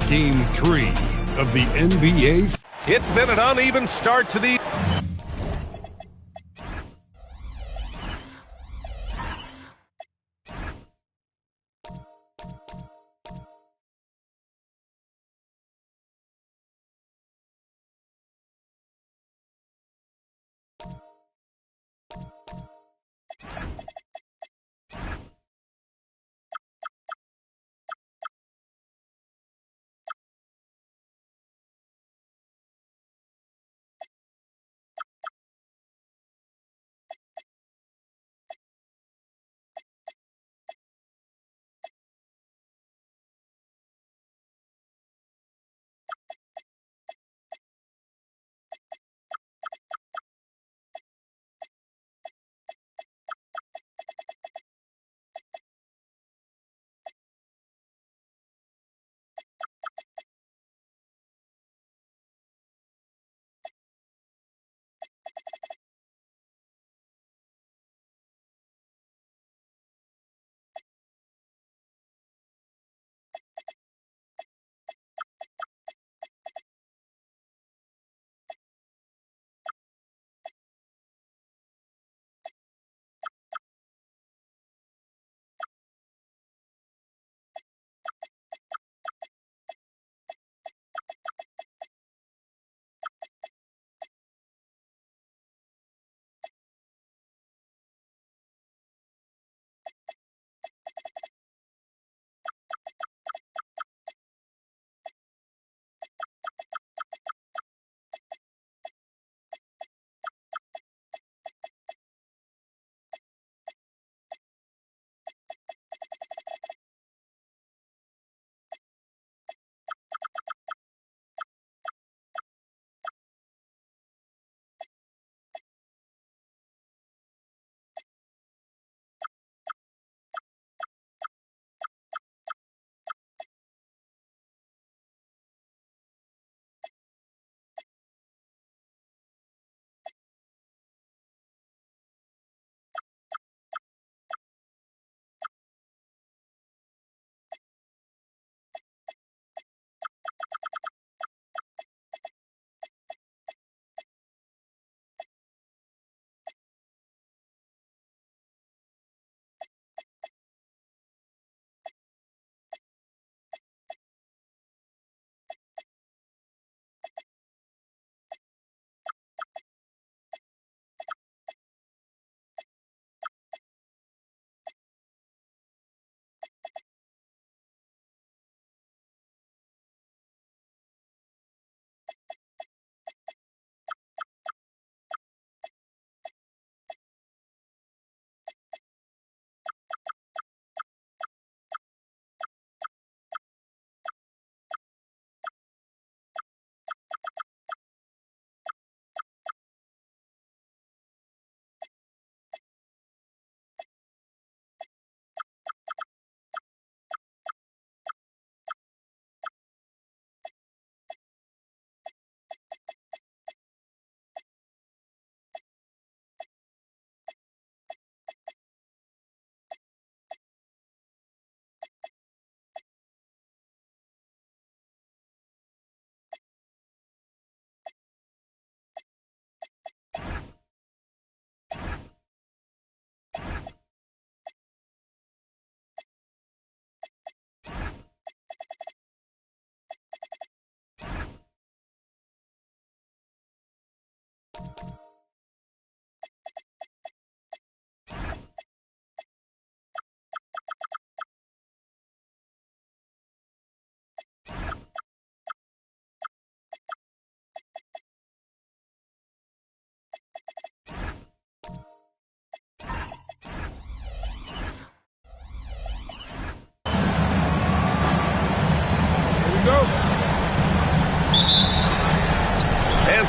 Game 3 of the NBA. It's been an uneven start to the...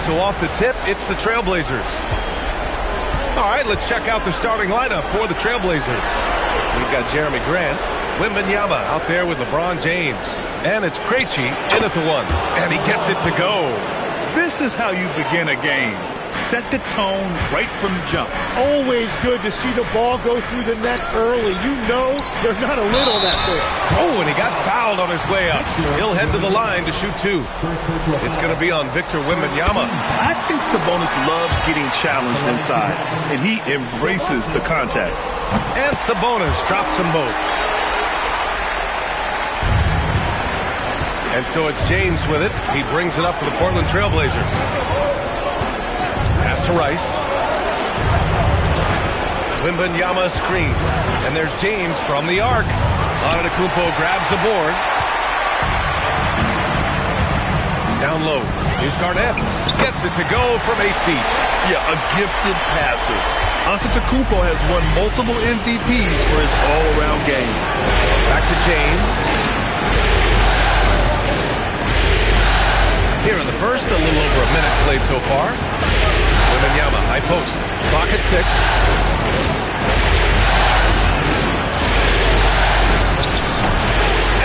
So off the tip, it's the Trailblazers. All right, let's check out the starting lineup for the Trailblazers. We've got Jeremy Grant, Wembanyama out there with LeBron James. And it's Krejci in at the one. And he gets it to go. This is how you begin a game. Set the tone right from the jump. Always good to see the ball go through the net early. You know there's not a lid on that thing. Oh, and he got fouled on his way up. He'll head to the line to shoot two. It's going to be on Victor Wembanyama. I think Sabonis loves getting challenged inside, and he embraces the contact. And Sabonis drops them both. And so it's James with it. He brings it up for the Portland Trailblazers. Pass to Rice. Wembanyama screen. And there's James from the arc. Antetokounmpo grabs the board. Down low. Here's Garnett. Gets it to go from 8 feet. Yeah, a gifted passer. Antetokounmpo has won multiple MVPs for his all-around game. Back to James. Here in the first, a little over a minute played so far. Wembanyama, high post. Clock at 6.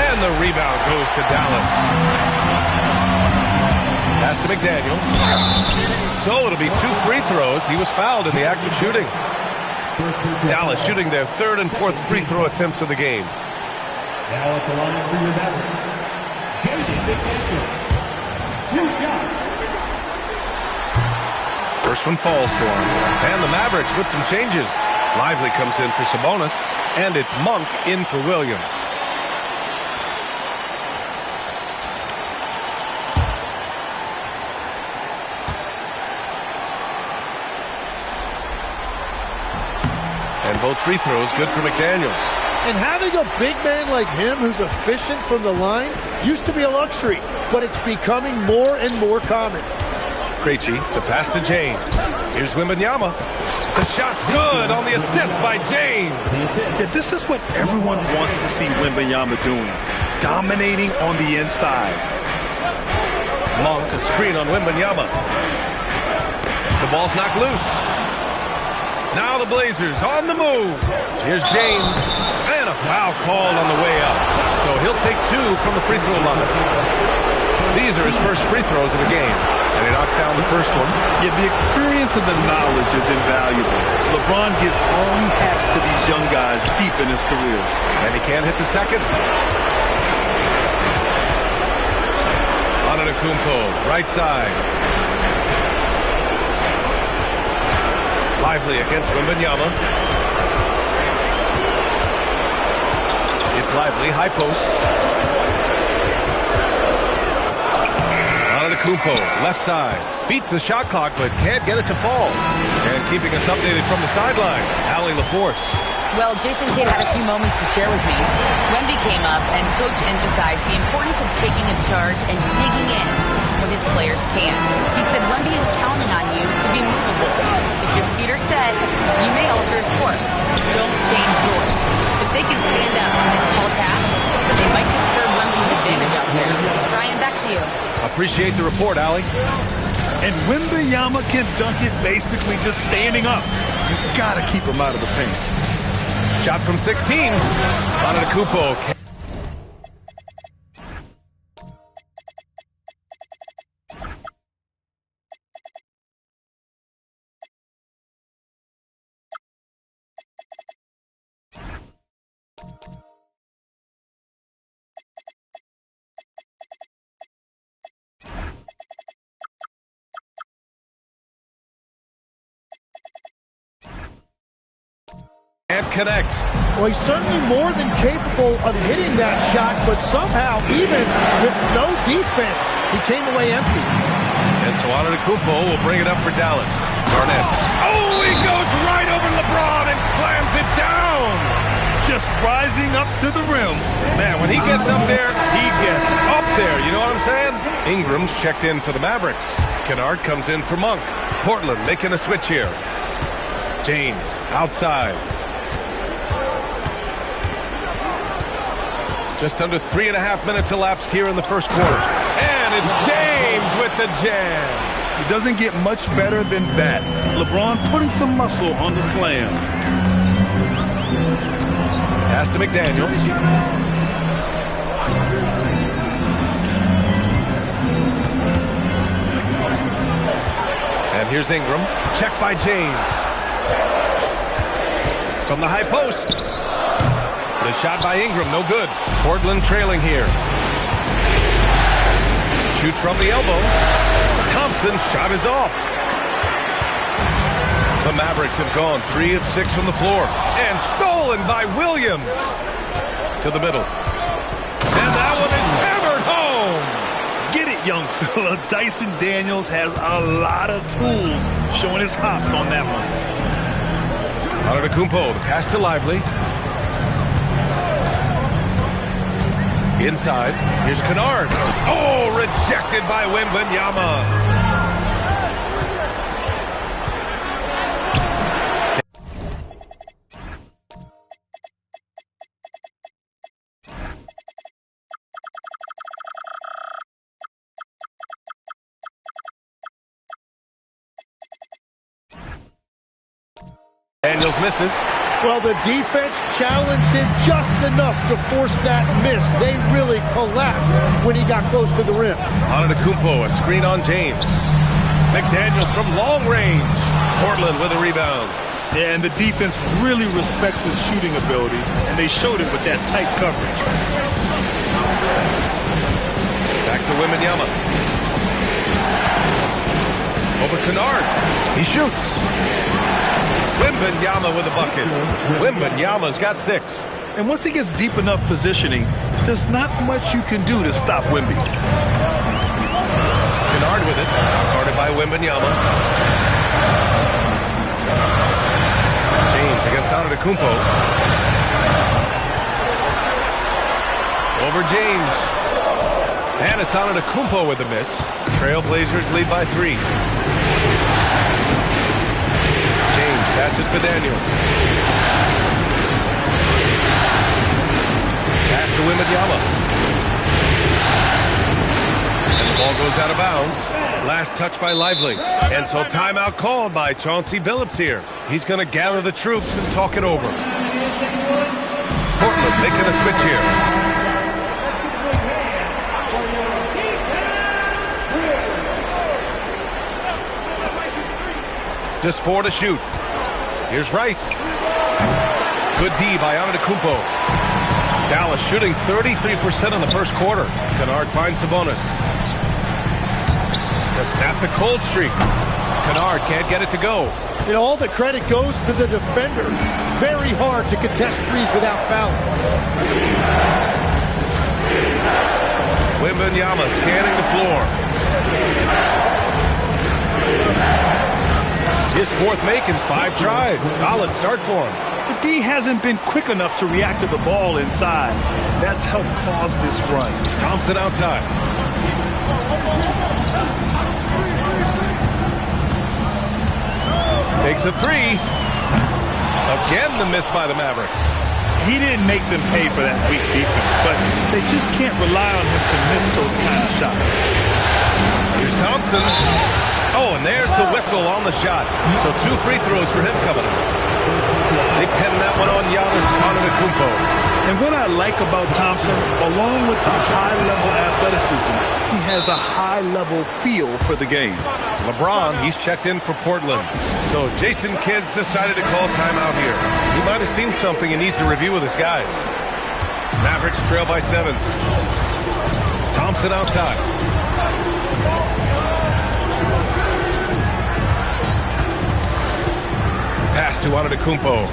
And the rebound goes to Dallas. Pass to McDaniels. So it'll be 2 free throws. He was fouled in the act of shooting. Dallas shooting their 3rd and 4th free throw attempts of the game. Now at the line for your Mavericks, Jaden McDaniels. 2 shots. First one falls for him. And the Mavericks with some changes. Lively comes in for Sabonis. And it's Monk in for Williams. And both free throws good for McDaniels. And having a big man like him who's efficient from the line used to be a luxury, but it's becoming more and more common. Krejci, the pass to James. Here's Wembanyama. The shot's good on the assist by James. Yeah, this is what everyone wants to see Wembanyama doing. Dominating on the inside. Monk, a screen on Wembanyama. The ball's knocked loose. Now the Blazers on the move. Here's James. And a foul called on the way up. So he'll take 2 from the free throw line. These are his first free throws of the game. And he knocks down the first one. Yeah, the experience and the knowledge is invaluable. LeBron gives all he has to these young guys deep in his career. And he can't hit the second. Antetokounmpo, right side. Lively against Wembanyama. It's Lively, high post. Antetokounmpo, left side. Beats the shot clock, but can't get it to fall. And keeping us updated from the sideline, Allie LaForce. Well, Jason Kidd had a few moments to share with me. Wemby came up, and Coach emphasized the importance of taking a charge and digging in when his players can. He said Wemby is counting on you to be movable. If your feet are set, you may alter his course. Don't change yours. If they can stand up to this tall task, they might just curb Wemby's advantage out there. Brian, back to you. Appreciate the report, Allie. And Wembanyama can dunk it basically just standing up. You gotta keep him out of the paint. Shot from 16. Antetokounmpo. And connect. Well, he's certainly more than capable of hitting that shot, but somehow, even with no defense, he came away empty. And so Antetokounmpo will bring it up for Dallas. Garnett. Oh, he goes right over LeBron and slams it down. Just rising up to the rim. Man, when he gets up there, he gets up there. You know what I'm saying? Ingram's checked in for the Mavericks. Kennard comes in for Monk. Portland making a switch here. James outside. Just under 3.5 minutes elapsed here in the first quarter. And it's James with the jam. It doesn't get much better than that. LeBron putting some muscle on the slam. Pass to McDaniels. And Here's Ingram. Check by James. From the high post. The shot by Ingram, no good. Portland trailing here. Shoots from the elbow. Thompson's shot is off. The Mavericks have gone 3 of 6 from the floor. And stolen by Williams. To the middle. And that one is hammered home. Get it, young fella. Dyson Daniels has a lot of tools, showing his hops on that one. Antetokounmpo, the pass to Lively. Inside, here's Kennard. Oh, rejected by Wembanyama. Daniels misses. Well, the defense challenged him just enough to force that miss. They really collapsed when he got close to the rim. Antetokounmpo, a screen on James. McDaniels from long range. Portland with a rebound. Yeah, and the defense really respects his shooting ability, and they showed it with that tight coverage. Back to Wembanyama. Over Kennard. He shoots. Wembanyama with a bucket. Wembanyama's got 6. And once he gets deep enough positioning, there's not much you can do to stop Wemby. Kennard with it. Guarded by Wembanyama. James against Antetokounmpo. Over James. And it's Antetokounmpo with the miss. Trailblazers lead by 3. Pass it to Daniels. Pass to Wembanyama. And the ball goes out of bounds. Last touch by Lively. And so timeout called by Chauncey Billups here. He's going to gather the troops and talk it over. Portland making a switch here. Just 4 to shoot. Here's Rice. Good D by Antetokounmpo. Dallas shooting 33% in the first quarter. Kennard finds Sabonis. To snap the cold streak. Kennard can't get it to go. You know, all the credit goes to the defender. Very hard to contest threes without fouling. Wembanyama scanning the floor. His 4th make in 5 tries. Solid start for him. The D hasn't been quick enough to react to the ball inside. That's helped cause this run. Thompson outside. Takes a 3. Again the miss by the Mavericks. He didn't make them pay for that weak defense, but they just can't rely on him to miss those kind of shots. Here's Thompson. Oh, and there's the whistle on the shot. So 2 free throws for him coming up. They pen that one on Giannis Antetokounmpo. And what I like about Thompson, along with the high-level athleticism, he has a high-level feel for the game. LeBron, he's checked in for Portland. So Jason Kidd's decided to call timeout here. He might have seen something he needs to review with his guys. Mavericks trail by 7. Thompson outside. Pass to Antetokounmpo.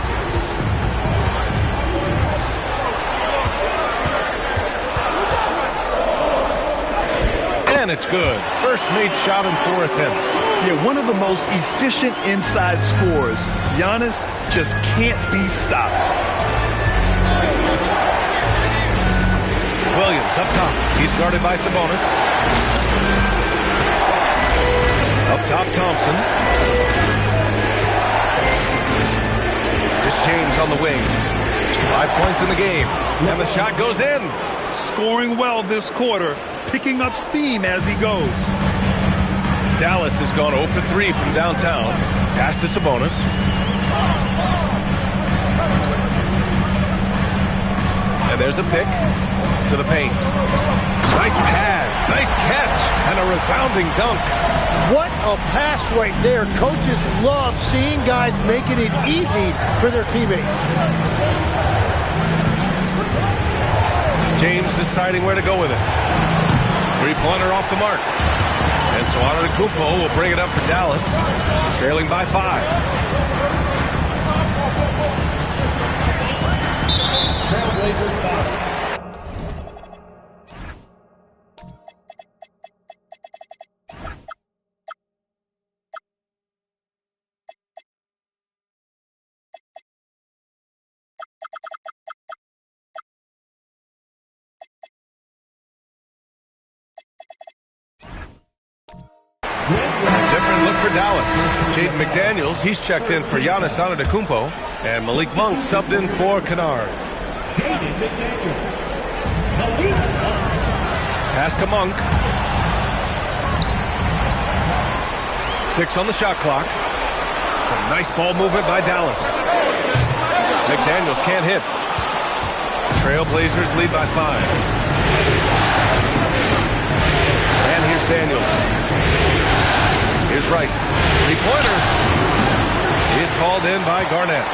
And it's good. First made shot in 4 attempts. Yeah, one of the most efficient inside scorers. Giannis just can't be stopped. Williams up top. He's guarded by Sabonis. Up top, Thompson. James on the wing. 5 points in the game. And the shot goes in. Scoring well this quarter. Picking up steam as he goes. Dallas has gone 0 for 3 from downtown. Pass to Sabonis. And there's a pick to the paint. Nice pass. Nice catch. And a resounding dunk. What a pass right there. Coaches love seeing guys making it easy for their teammates. James deciding where to go with it. Three-pointer off the mark. And so Antetokounmpo will bring it up for Dallas, trailing by 5. Trailblazers foul. A different look for Dallas. Jaden McDaniels, he's checked in for Giannis Antetokounmpo. And Malik Monk subbed in for Kennard. Jaden McDaniels. Malik Monk. Pass to Monk. 6 on the shot clock. Some nice ball movement by Dallas. McDaniels can't hit. Trailblazers lead by 5. And here's Daniels. Here's Rice. Three-pointer. It's hauled in by Garnett.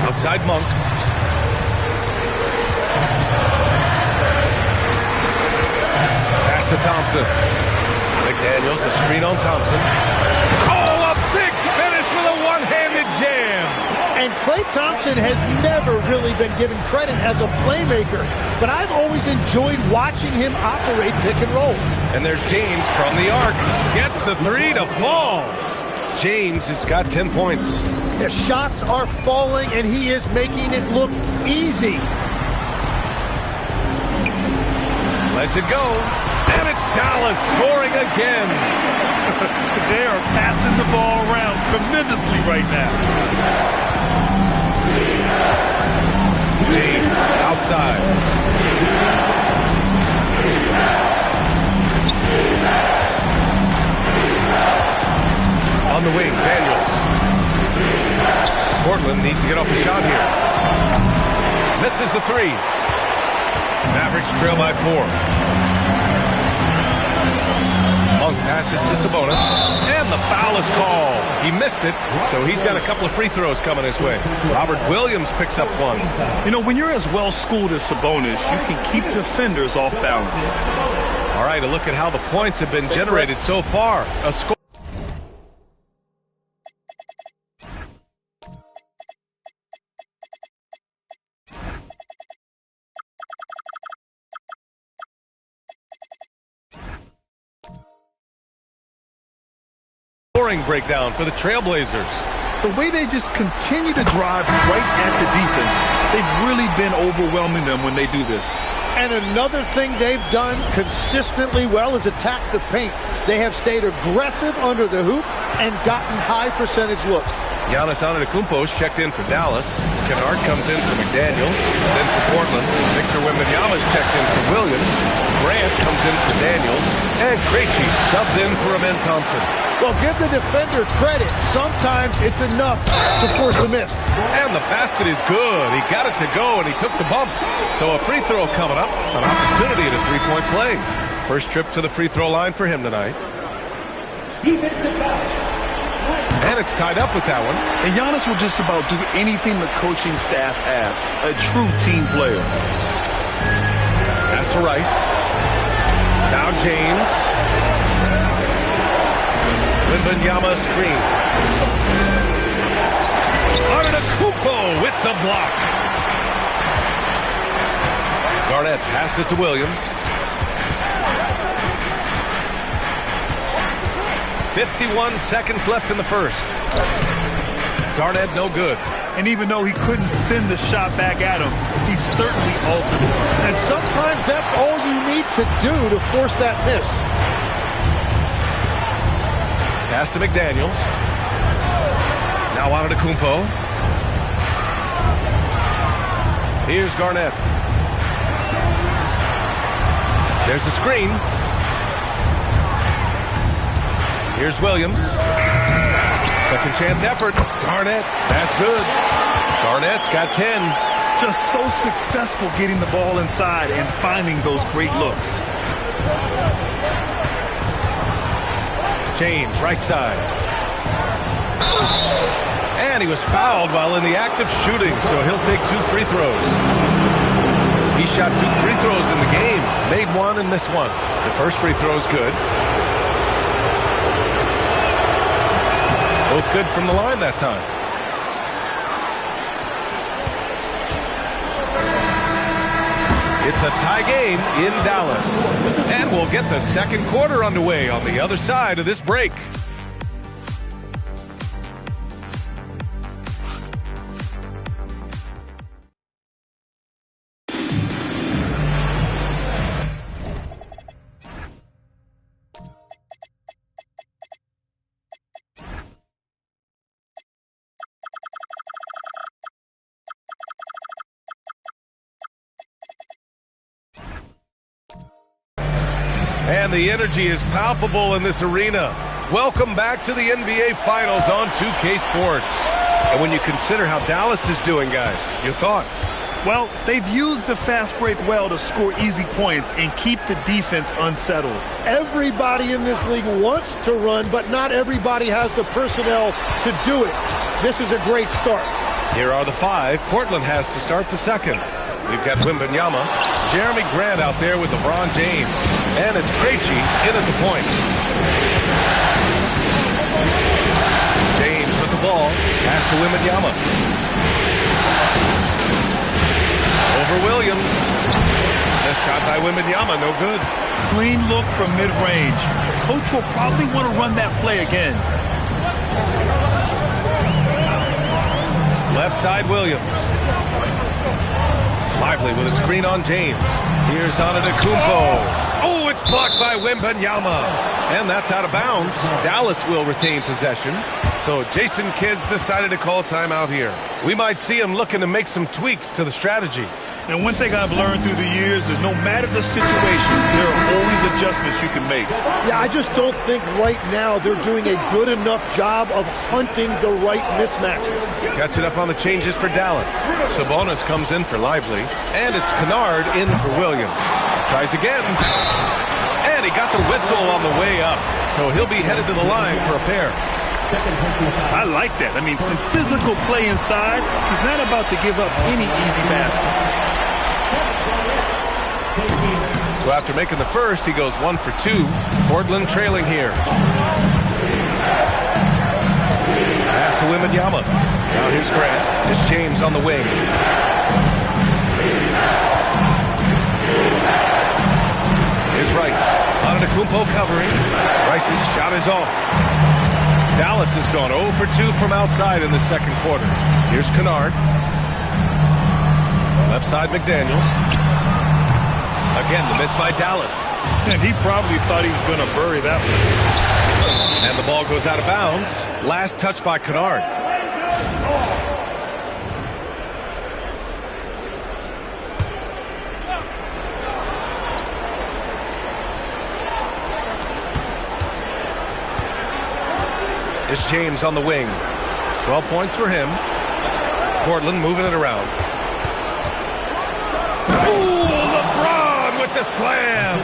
Outside Monk. Pass to Thompson. McDaniels, a screen on Thompson. Oh, a big finish with a one-handed jam. And Klay Thompson has never really been given credit as a playmaker, but I've always enjoyed watching him operate pick and roll. And there's James from the arc. Gets the 3 to fall. James has got 10 points. The shots are falling, and he is making it look easy. Lets it go. And it's Dallas scoring again. They are passing the ball around tremendously right now. James outside. On the wing, Daniels. Portland needs to get off a shot here. Misses the 3. Mavericks trail by 4. Monk passes to Sabonis, and the foul is called. He missed it, so he's got a couple of free throws coming his way. Robert Williams picks up 1. You know, when you're as well schooled as Sabonis, you can keep defenders off balance. All right, a look at how the points have been generated so far. A score. Scoring breakdown for the Trailblazers. The way they just continue to drive right at the defense, they've really been overwhelming them when they do this. And another thing they've done consistently well is attack the paint. They have stayed aggressive under the hoop and gotten high percentage looks. Giannis Antetokounmpo checked in for Dallas. Kennard comes in for McDaniels. Then for Portland, Victor Wembanyama's checked in for Williams. Grant comes in for Daniels. And Krejci subbed in for Amen Thompson. Well, give the defender credit. Sometimes it's enough to force a miss. And the basket is good. He got it to go, and he took the bump. So a free throw coming up. An opportunity at a three-point play. First trip to the free throw line for him tonight. Defensive foul. And it's tied up with that one. And Giannis will just about do anything the coaching staff asks. A true team player. Pass to Rice. Now James. Wembanyama screen. Antetokounmpo with the block. Garnett passes to Williams. 51 seconds left in the first. Garnett no good. And even though he couldn't send the shot back at him, he certainly altered it. And sometimes that's all you need to do to force that miss. Pass to McDaniels. Now Antetokounmpo. Here's Garnett. There's the screen. Here's Williams. Second chance effort. Garnett. That's good. Garnett's got 10. Just so successful getting the ball inside and finding those great looks. James, right side. And he was fouled while in the act of shooting, so he'll take 2 free throws. He shot 2 free throws in the game, made 1 and missed 1. The first free throw is good. Both good from the line that time. It's a tie game in Dallas. And we'll get the second quarter underway on the other side of this break. And the energy is palpable in this arena. Welcome back to the NBA Finals on 2K Sports. And when you consider how Dallas is doing, guys, your thoughts? Well, they've used the fast break well to score easy points and keep the defense unsettled. Everybody in this league wants to run, but not everybody has the personnel to do it. This is a great start. Here are the 5. Portland has to start the second. We've got Wembanyama, Jeremy Grant out there with LeBron James, and it's Krejci in at the point. James with the ball, pass to Wembanyama. Over Williams. The shot by Wembanyama, no good. Clean look from mid-range. Coach will probably want to run that play again. Left side, Williams. Lively with a screen on James. Here's Antetokounmpo. Oh, it's blocked by Wembanyama. And that's out of bounds. Dallas will retain possession. So Jason Kidd decided to call timeout here. We might see him looking to make some tweaks to the strategy. And one thing I've learned through the years is no matter the situation, there are always adjustments you can make. Yeah, I just don't think right now they're doing a good enough job of hunting the right mismatches. Catching up on the changes for Dallas. Sabonis comes in for Lively, and it's Kennard in for Williams. Tries again, and he got the whistle on the way up, so he'll be headed to the line for a pair. I like that. I mean, some physical play inside. He's not about to give up any easy baskets. So after making the first, he goes 1 for 2. Portland trailing here. Pass to Wembanyama. Now here's Grant. It's James on the wing. Here's Rice. Antetokounmpo covering. Rice's shot is off. Dallas has gone 0 for 2 from outside in the second quarter. Here's Kennard. Left side, McDaniels. Again, the miss by Dallas. And he probably thought he was going to bury that one. And the ball goes out of bounds. Last touch by Kennard. It's James on the wing. 12 points for him. Portland moving it around. The slam.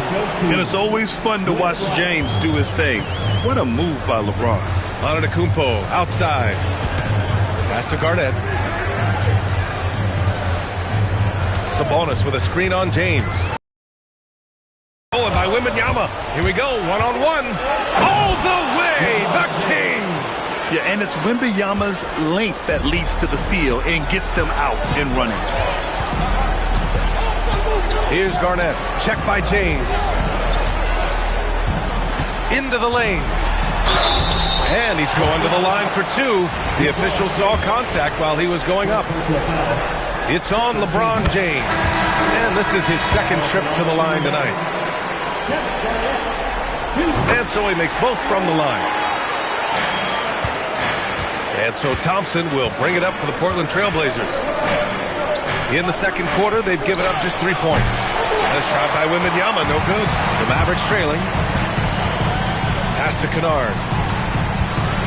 And it's always fun to watch James do his thing. What a move by LeBron. Antetokounmpo outside. Pass to Garnett. Sabonis with a screen on James. Stolen by Wembanyama. Here we go, one-on-one. All the way, the king. Yeah, and it's Wembanyama's length that leads to the steal and gets them out and running. Here's Garnett. Check by James. Into the lane. And he's going to the line for 2. The official saw contact while he was going up. It's on LeBron James. And this is his second trip to the line tonight. And so he makes both from the line. And so Thompson will bring it up for the Portland Trailblazers. In the second quarter, they've given up just 3 points. A shot by Wembanyama, no good. The Mavericks trailing. Pass to Kennard.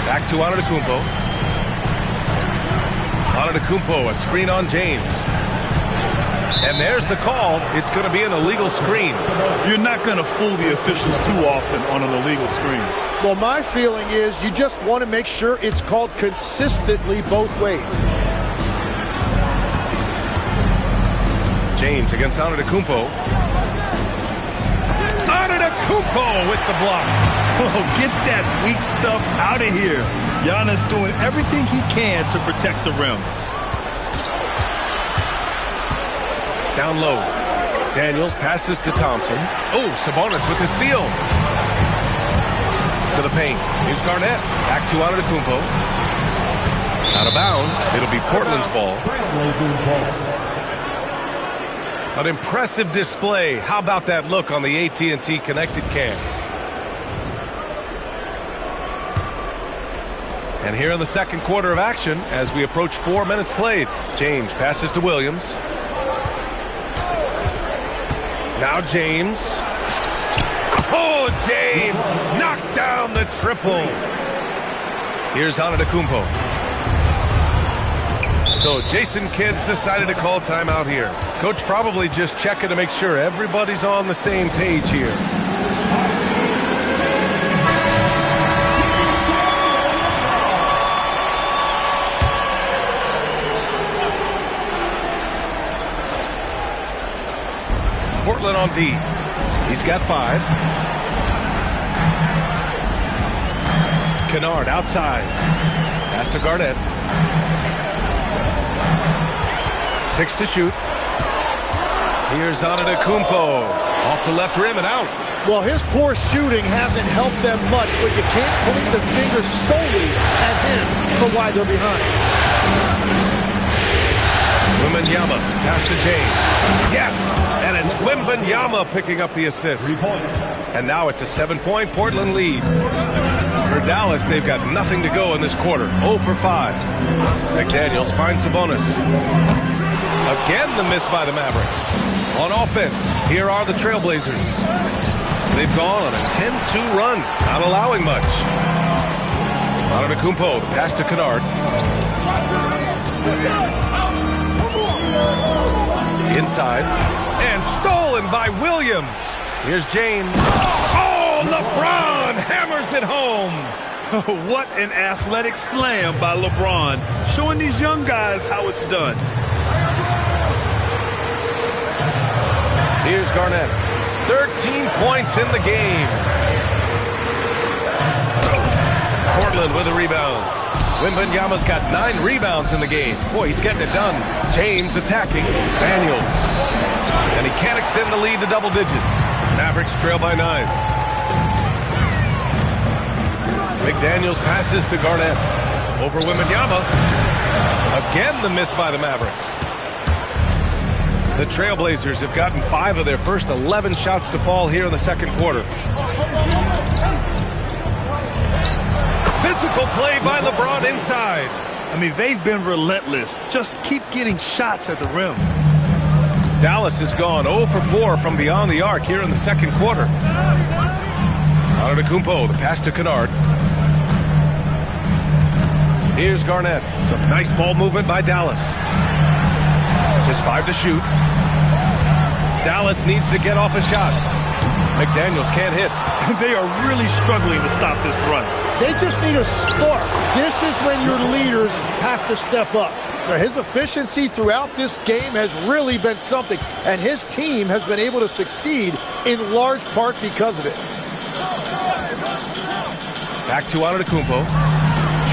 Back to Antetokounmpo. Antetokounmpo, a screen on James. And there's the call. It's going to be an illegal screen. You're not going to fool the officials too often on an illegal screen. Well, my feeling is you just want to make sure it's called consistently both ways. James against Antetokounmpo. Antetokounmpo with the block. Oh, get that weak stuff out of here. Giannis doing everything he can to protect the rim. Down low. Daniels passes to Thompson. Oh, Sabonis with the steal. To the paint. Here's Garnett. Back to Antetokounmpo. Out of bounds. It'll be Portland's ball. An impressive display. How about that look on the AT&T connected cam? And here in the second quarter of action, as we approach 4 minutes played, James passes to Williams. Now James. Oh, James knocks down the triple. Here's Antetokounmpo. So Jason Kidd's decided to call timeout here. Coach probably just checking to make sure everybody's on the same page here. Portland on D. He's got 5. Kennard outside. Pass to Garnett. 6 to shoot. Here's Antetokounmpo. Off the left rim and out. Well, his poor shooting hasn't helped them much, but you can't point the finger solely at him for why they're behind. Wembanyama, pass to James. Yes! And it's Wembanyama picking up the assist. 3 points. And now it's a 7-point Portland lead. For Dallas, they've got nothing to go in this quarter. 0 for 5. McDaniels finds Sabonis. Again, the miss by the Mavericks. On offense, here are the Trailblazers. They've gone on a 10-2 run, not allowing much. Antetokounmpo, the pass to Kennard. Inside. And stolen by Williams. Here's James. Oh, LeBron hammers it home. What an athletic slam by LeBron, showing these young guys how it's done. Here's Garnett. 13 points in the game. Portland with a rebound. Wembanyama's got 9 rebounds in the game. Boy, he's getting it done. James attacking. Daniels. And he can't extend the lead to double digits. Mavericks trail by 9. McDaniels passes to Garnett. Over Wembanyama. Again, the miss by the Mavericks. The Trailblazers have gotten 5 of their first 11 shots to fall here in the second quarter. Physical play by LeBron inside. I mean, they've been relentless. Just keep getting shots at the rim. Dallas has gone 0 for 4 from beyond the arc here in the second quarter. Antetokounmpo, the pass to Kennard. Here's Garnett. Some nice ball movement by Dallas. Just 5 to shoot. Dallas needs to get off a shot. McDaniels can't hit. They are really struggling to stop this run. They just need a spark. This is when your leaders have to step up. His efficiency throughout this game has really been something, and his team has been able to succeed in large part because of it. Back to Antetokounmpo.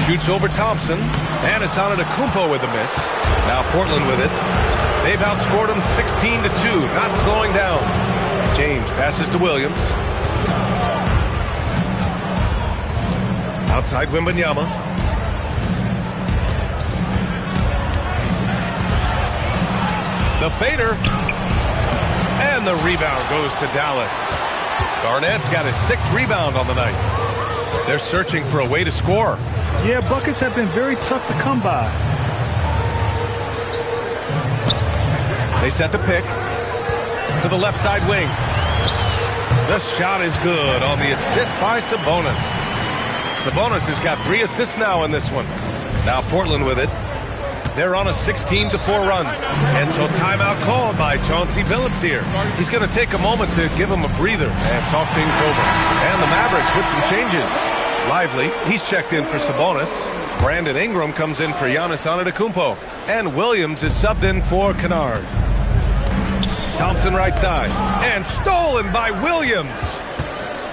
Shoots over Thompson, and it's Antetokounmpo with the miss. Now Portland with it. They've outscored them 16-2, not slowing down. James passes to Williams. Outside Wembanyama. The fader. And the rebound goes to Dallas. Garnett's got his 6th rebound on the night. They're searching for a way to score. Yeah, buckets have been very tough to come by. They set the pick to the left side wing. The shot is good on the assist by Sabonis. Sabonis has got 3 assists now in this one. Now Portland with it. They're on a 16-4 run. And so timeout called by Chauncey Billups here. He's going to take a moment to give him a breather and talk things over. And the Mavericks with some changes. Lively, he's checked in for Sabonis. Brandon Ingram comes in for Giannis Antetokounmpo. And Williams is subbed in for Kennard. Thompson right side. And stolen by Williams.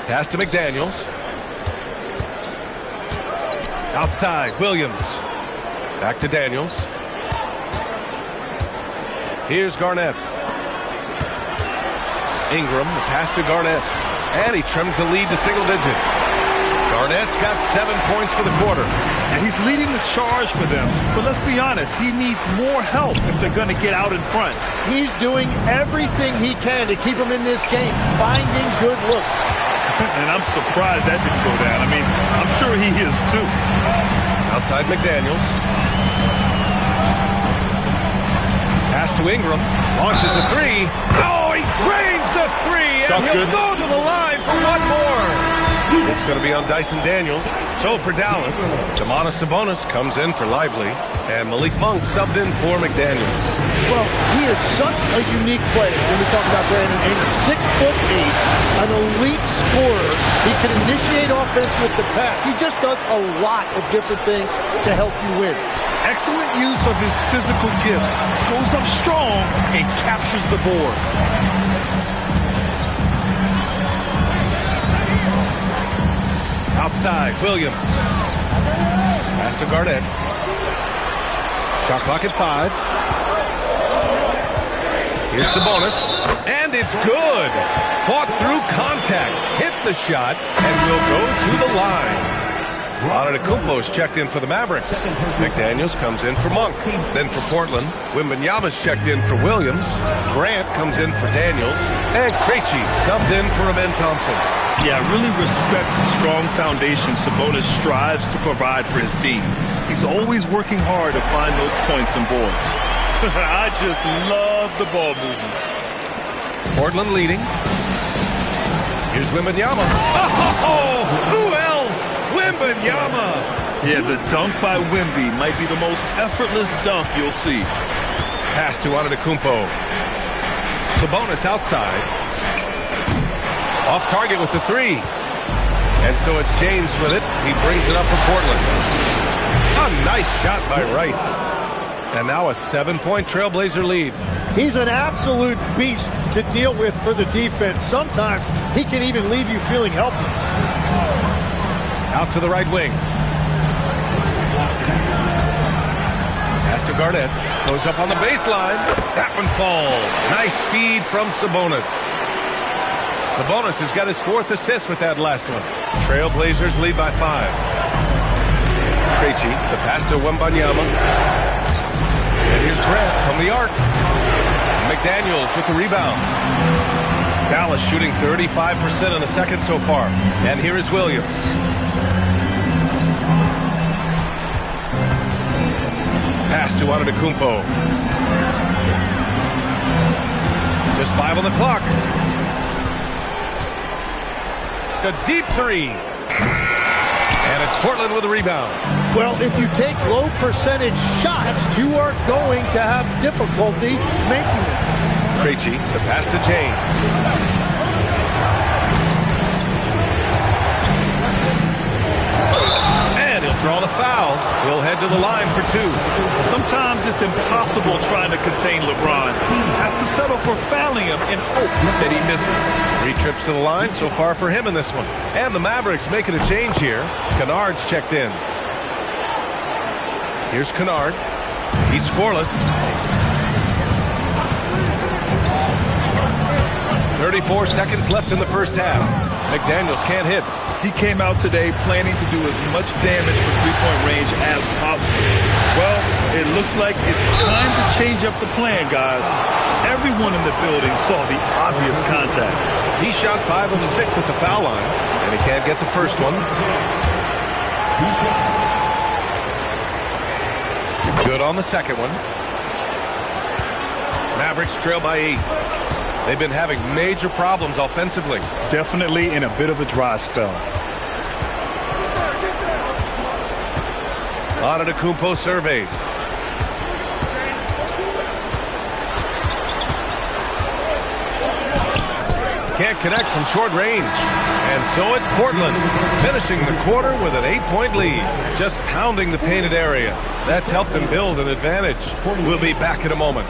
Pass to McDaniels. Outside, Williams. Back to Daniels. Here's Garnett. Ingram, the pass to Garnett. And he trims the lead to single digits. Garnett's got 7 points for the quarter. And he's leading the charge for them. But let's be honest, he needs more help if they're going to get out in front. He's doing everything he can to keep them in this game, finding good looks. And I'm surprised that didn't go down. I mean, I'm sure he is too. Outside McDaniels. Pass to Ingram. Launches a three. Oh, he drains the three. And he'll go to the line for one more. It's going to be on Dyson Daniels. So for Dallas, Domantas Sabonis comes in for Lively. And Malik Monk subbed in for McDaniels. Well, he is such a unique player when we talk about Brandon Ingram. 6'8", an elite scorer. He can initiate offense with the pass. He just does a lot of different things to help you win. Excellent use of his physical gifts. Goes up strong and captures the board. Outside, Williams. Pass to Garnett. Shot clock at 5. Here's Sabonis. And it's good. Fought through contact. Hit the shot. And will go to the line. Antetokounmpo's checked in for the Mavericks. McDaniels comes in for Monk. Then for Portland, Wembanyama's checked in for Williams. Grant comes in for Daniels. And Krejci subbed in for Amen Thompson. Yeah, I really respect the strong foundation Sabonis strives to provide for his team. He's always working hard to find those points and boards. I just love the ball movement. Portland leading. Here's Wembanyama. Oh, who else? Wembanyama. Yeah, the dunk by Wemby might be the most effortless dunk you'll see. Pass to Antetokounmpo. Sabonis outside. Off target with the three. And so it's James with it. He brings it up for Portland. A nice shot by Rice. And now a 7-point Trailblazer lead. He's an absolute beast to deal with for the defense. Sometimes he can even leave you feeling helpless. Out to the right wing. Pass to Garnett. Goes up on the baseline. That one falls. Nice feed from Sabonis. Sabonis has got his 4th assist with that last one. Trailblazers lead by 5. Krejci, the pass to Wembanyama. And here's Grant from the arc. McDaniels with the rebound. Dallas shooting 35% in the second so far. And here is Williams. Pass to Antetokounmpo. Just 5 on the clock. A deep three. And it's Portland with a rebound. Well, if you take low percentage shots, you are going to have difficulty making it. Krejci, the pass to James. And he'll draw the foul. He'll head to the line for 2. Sometimes it's impossible trying to contain LeBron. You have to settle for fouling him and hope that he misses. 3 trips to the line so far for him in this one. And the Mavericks making a change here. Kennard's checked in. Here's Kennard. He's scoreless. 34 seconds left in the first half. McDaniels can't hit. He came out today planning to do as much damage from three-point range as possible. Well, it looks like it's time to change up the plan, guys. Everyone in the building saw the obvious contact. He shot 5 of 6 at the foul line, and he can't get the first one. Good on the second one. Mavericks trail by 8. They've been having major problems offensively. Definitely in a bit of a dry spell. Antetokounmpo surveys. can't connect from short range. And so it's Portland finishing the quarter with an 8-point lead, just pounding the painted area. That's helped them build an advantage. We'll be back in a moment.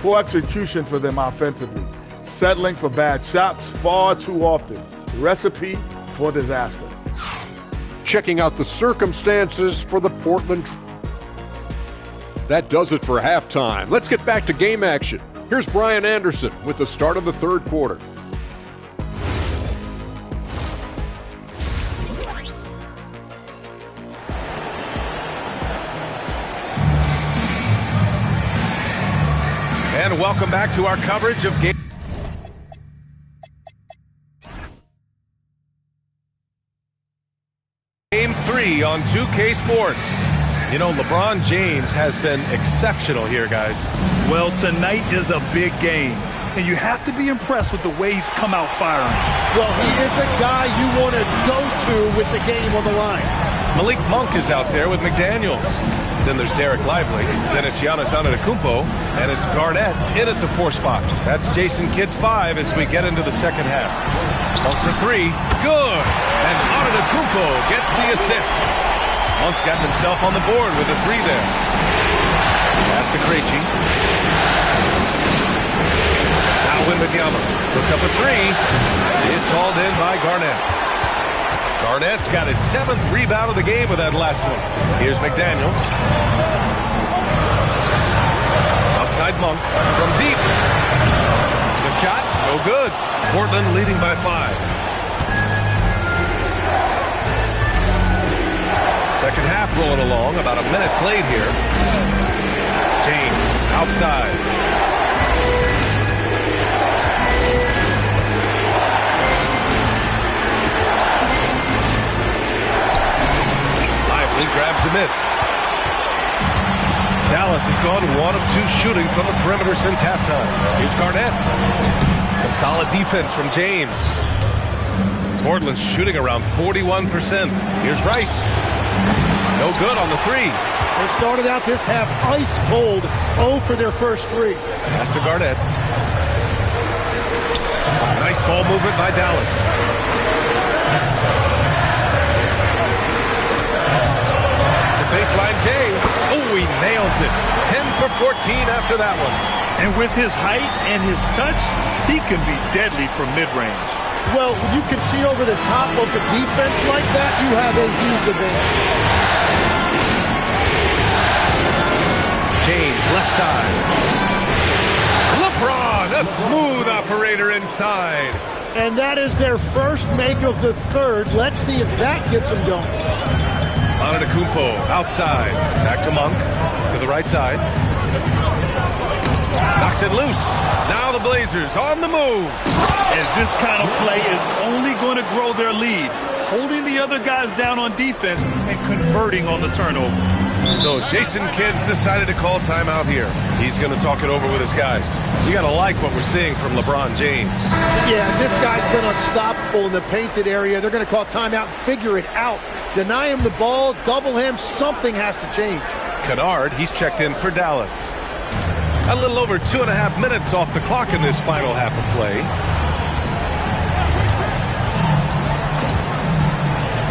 Poor execution for them offensively. Settling for bad shots far too often. Recipe for disaster. Checking out the circumstances for the Portland. That does it for halftime. Let's get back to game action. Here's Brian Anderson with the start of the third quarter. And welcome back to our coverage of Game 3 on 2K Sports. You know, LeBron James has been exceptional here, guys. Well, tonight is a big game, and you have to be impressed with the way he's come out firing. Well, he is a guy you want to go to with the game on the line. Malik Monk is out there with McDaniels. Then there's Derek Lively. Then it's Giannis Antetokounmpo. And it's Garnett in at the 4 spot. That's Jason Kidd's 5 as we get into the second half. Monk for 3. Good. And Antetokounmpo gets the assist. Monk's got himself on the board with a 3 there. Pass to Krejci. Now Wembanyama puts up a 3. It's hauled in by Garnett. Garnett's got his 7th rebound of the game with that last one. Here's McDaniels. Outside Monk from deep. The shot, no good. Portland leading by 5. Second half rolling along, about a minute played here. James outside. Grabs a miss. Dallas has gone 1 of 2 shooting from the perimeter since halftime. Here's Garnett. Some solid defense from James. Portland's shooting around 41%. Here's Rice. No good on the 3. They started out this half ice cold, 0 for their first 3. Pass to Garnett. Nice ball movement by Dallas. Baseline James. Oh, he nails it. 10 for 14 after that one. And with his height and his touch, he can be deadly from mid-range. Well, you can see over the top of the defense like that, you have a huge advantage. James, left side. LeBron, a smooth operator inside. And that is their first make of the third. Let's see if that gets them going. Antetokounmpo outside. Back to Monk. To the right side. Knocks it loose. Now the Blazers on the move. And this kind of play is only going to grow their lead. Holding the other guys down on defense and converting on the turnover. So Jason Kidd's decided to call timeout here. He's going to talk it over with his guys. You got to like what we're seeing from LeBron James. Yeah, this guy's been unstoppable in the painted area. They're going to call timeout and figure it out. Deny him the ball, double him, something has to change. Kennard, he's checked in for Dallas. A little over 2.5 minutes off the clock in this final half of play.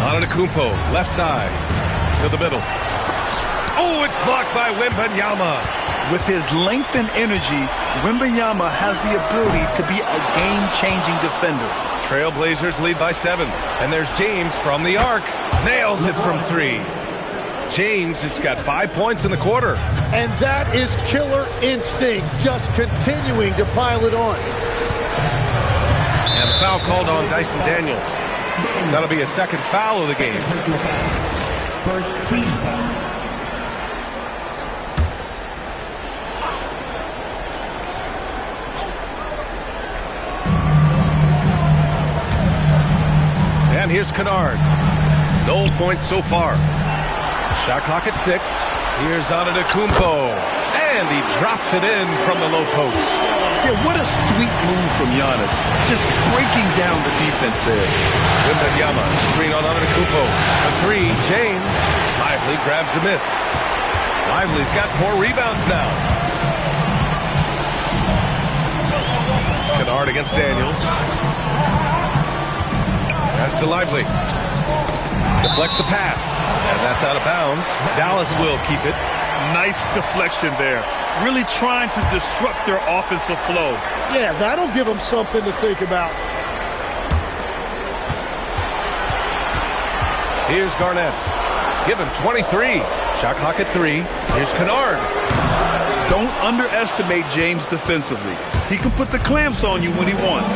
Antetokounmpo, left side, to the middle. Oh, it's blocked by Wembanyama. With his length and energy, Wembanyama has the ability to be a game-changing defender. Trailblazers lead by 7. And there's James from the arc. Nails it from 3. James has got 5 points in the quarter. And that is killer instinct, just continuing to pile it on. And a foul called on Dyson Daniels. That'll be a second foul of the game. First team foul. And here's Kennard. No points so far. Shot clock at 6. Here's Antetokounmpo. And he drops it in from the low post. Yeah, what a sweet move from Giannis. Just breaking down the defense there. Wembanyama, screen on Antetokounmpo. A three, James. Lively grabs the miss. Lively's got 4 rebounds now. Kennard against Daniels. Pass to Lively. Deflects the pass. And that's out of bounds. Dallas will keep it. Nice deflection there. Really trying to disrupt their offensive flow. Yeah, that'll give them something to think about. Here's Garnett. Give him 23. Shot clock at 3. Here's Kennard. Don't underestimate James defensively. He can put the clamps on you when he wants.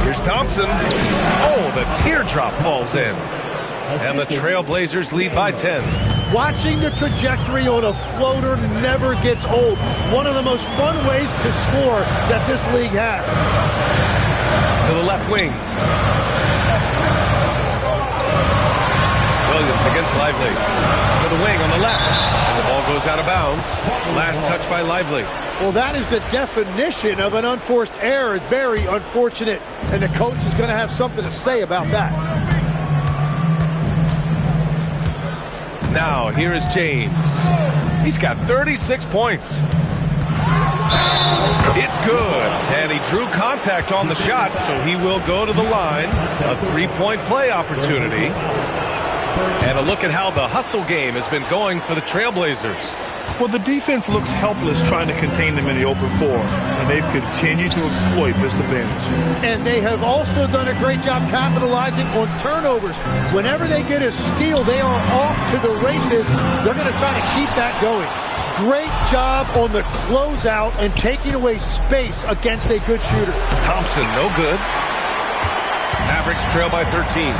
Here's Thompson. Oh, the teardrop falls in. And the Trailblazers lead by 10. Watching the trajectory on a floater never gets old. One of the most fun ways to score that this league has. To the left wing. Williams against Lively. To the wing on the left. And the ball goes out of bounds. Last touch by Lively. Well, that is the definition of an unforced error. Very unfortunate. And the coach is going to have something to say about that. Now, here is James. He's got 36 points. It's good. And he drew contact on the shot, so he will go to the line. A 3-point play opportunity. And a look at how the hustle game has been going for the Trailblazers. Well, the defense looks helpless trying to contain them in the open floor, and they've continued to exploit this advantage. And they have also done a great job capitalizing on turnovers. Whenever they get a steal, they are off to the races. They're going to try to keep that going. Great job on the closeout and taking away space against a good shooter. Thompson, no good. Mavericks trail by 13.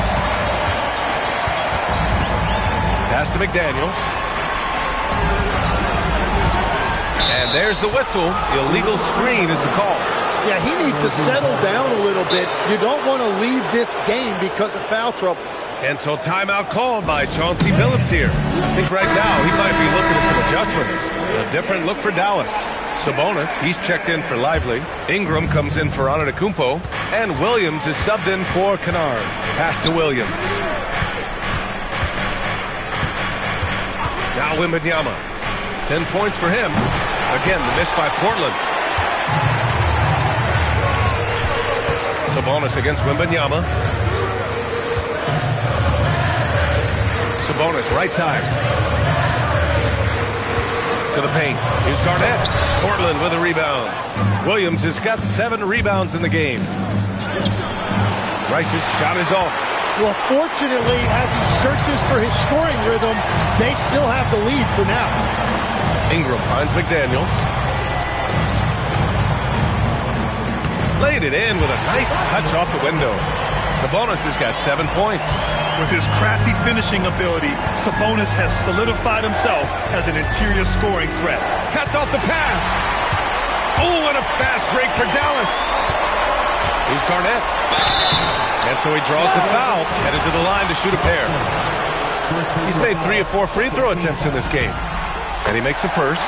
Pass to McDaniels. And there's the whistle. Illegal screen is the call. Yeah, he needs to settle down a little bit. You don't want to leave this game because of foul trouble. And so timeout called by Chauncey Billups here. I think right now he might be looking at some adjustments. A different look for Dallas. Sabonis, he's checked in for Lively. Ingram comes in for Antetokounmpo. And Williams is subbed in for Kennard. Pass to Williams. Now Wembanyama. 10 points for him. Again, the miss by Portland. Sabonis against Wembanyama. Sabonis, right side. To the paint. Here's Garnett. Portland with a rebound. Williams has got 7 rebounds in the game. Rice's shot is off. Well, fortunately, as he searches for his scoring rhythm, they still have the lead for now. Ingram finds McDaniels. Laid it in with a nice touch off the window. Sabonis has got 7 points. With his crafty finishing ability, Sabonis has solidified himself as an interior scoring threat. Cuts off the pass. Oh, and a fast break for Dallas. Here's Garnett. And so he draws the foul, headed to the line to shoot a pair. He's made 3 of 4 free throw attempts in this game. And he makes the first.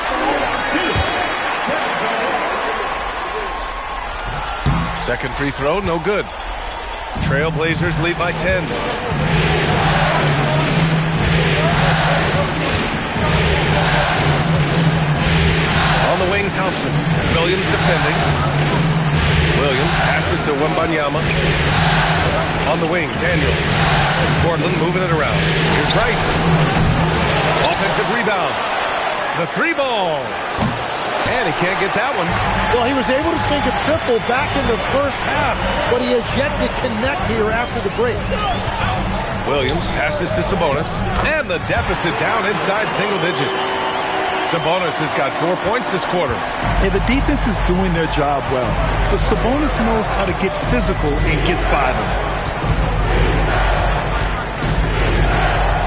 Second free throw, no good. Trailblazers lead by 10. On the wing, Thompson. Williams defending. Williams passes to Wembanyama. On the wing, Daniel. Portland moving it around. Here's Rice. Offensive rebound. The 3-ball. And he can't get that one. Well, he was able to sink a triple back in the first half, but he has yet to connect here after the break. Williams passes to Sabonis. And the deficit down inside single digits. Sabonis has got 4 points this quarter. Hey, the defense is doing their job well, but Sabonis knows how to get physical and gets by them.